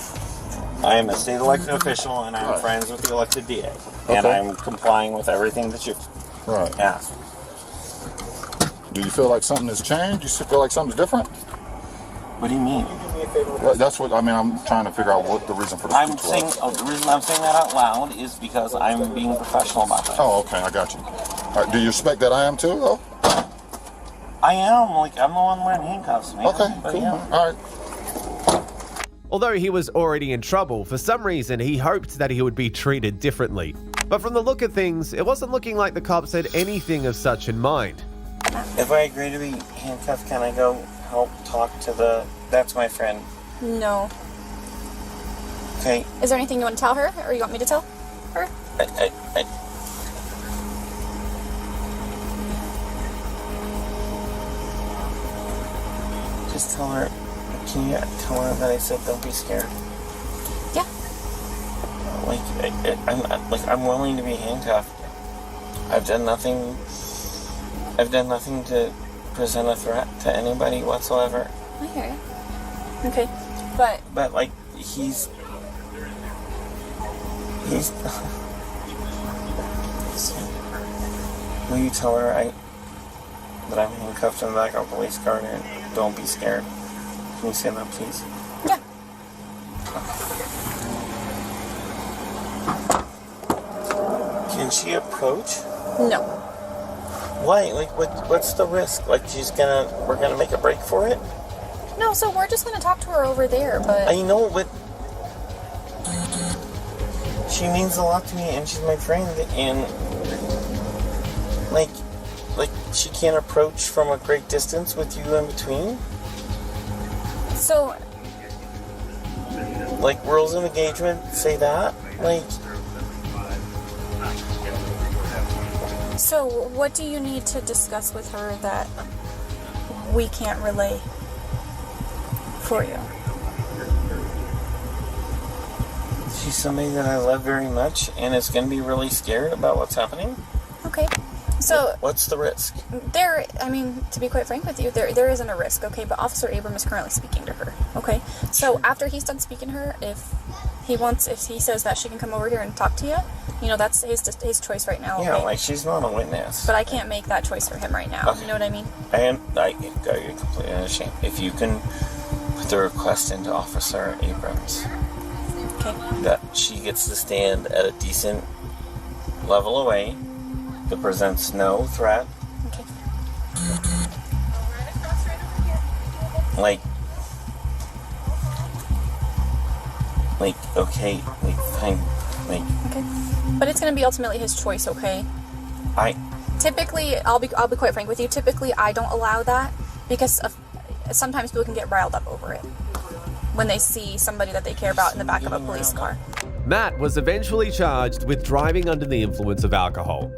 I am a state elected official, and I'm friends with the elected DA. And I'm complying with everything that you've asked. Do you feel like something has changed? You feel like something's different? What do you mean? Well, that's what, I mean, I'm trying to figure out what the reason for this the reason I'm saying that out loud is because I'm being professional about that. Oh, okay, I got you. All right, do you respect that I am too, though? I am. Like, I'm the one wearing handcuffs, man. Okay, but cool. Yeah. All right. Although he was already in trouble, for some reason he hoped that he would be treated differently. But from the look of things, it wasn't looking like the cops had anything of such in mind. If I agree to be handcuffed, can I go help talk to the... That's my friend. No. Okay. Is there anything you want to tell her, or you want me to tell her? Just tell her... Can you tell her that I said don't be scared? Yeah. I'm willing to be handcuffed. I've done nothing to present a threat to anybody whatsoever. I hear you. Okay, but like, he's will you tell her that I'm handcuffed in the back of a police car and don't be scared? Can you say that, please? Yeah. Can she approach? No. Why? Like, what's the risk? Like, we're gonna make a break for it? No, so we're just gonna talk to her over there, but... I know, but... She means a lot to me, and she's my friend, and... Like, she can't approach from a great distance with you in between? So... Like, rules of engagement say that? Like... So, what do you need to discuss with her that we can't relay for you? She's somebody that I love very much and is going to be really scared about what's happening. Okay. So... What's the risk? To be quite frank with you, there isn't a risk, okay? But Officer Abram is currently speaking to her, okay? So, after he's done speaking to her, if he says that she can come over here and talk to you, that's his choice right now. Yeah, okay? like, she's not a witness. But I can't make that choice for him right now. Okay. You know what I mean? I completely understand. If you can put the request into Officer Abrams, okay, that she gets to stand at a decent level away that presents no threat. Okay. Okay. But it's going to be ultimately his choice, okay? Typically, I'll be quite frank with you. Typically, I don't allow that because sometimes people can get riled up over it when they see somebody that they care about in the back of a police car. Matt was eventually charged with driving under the influence of alcohol.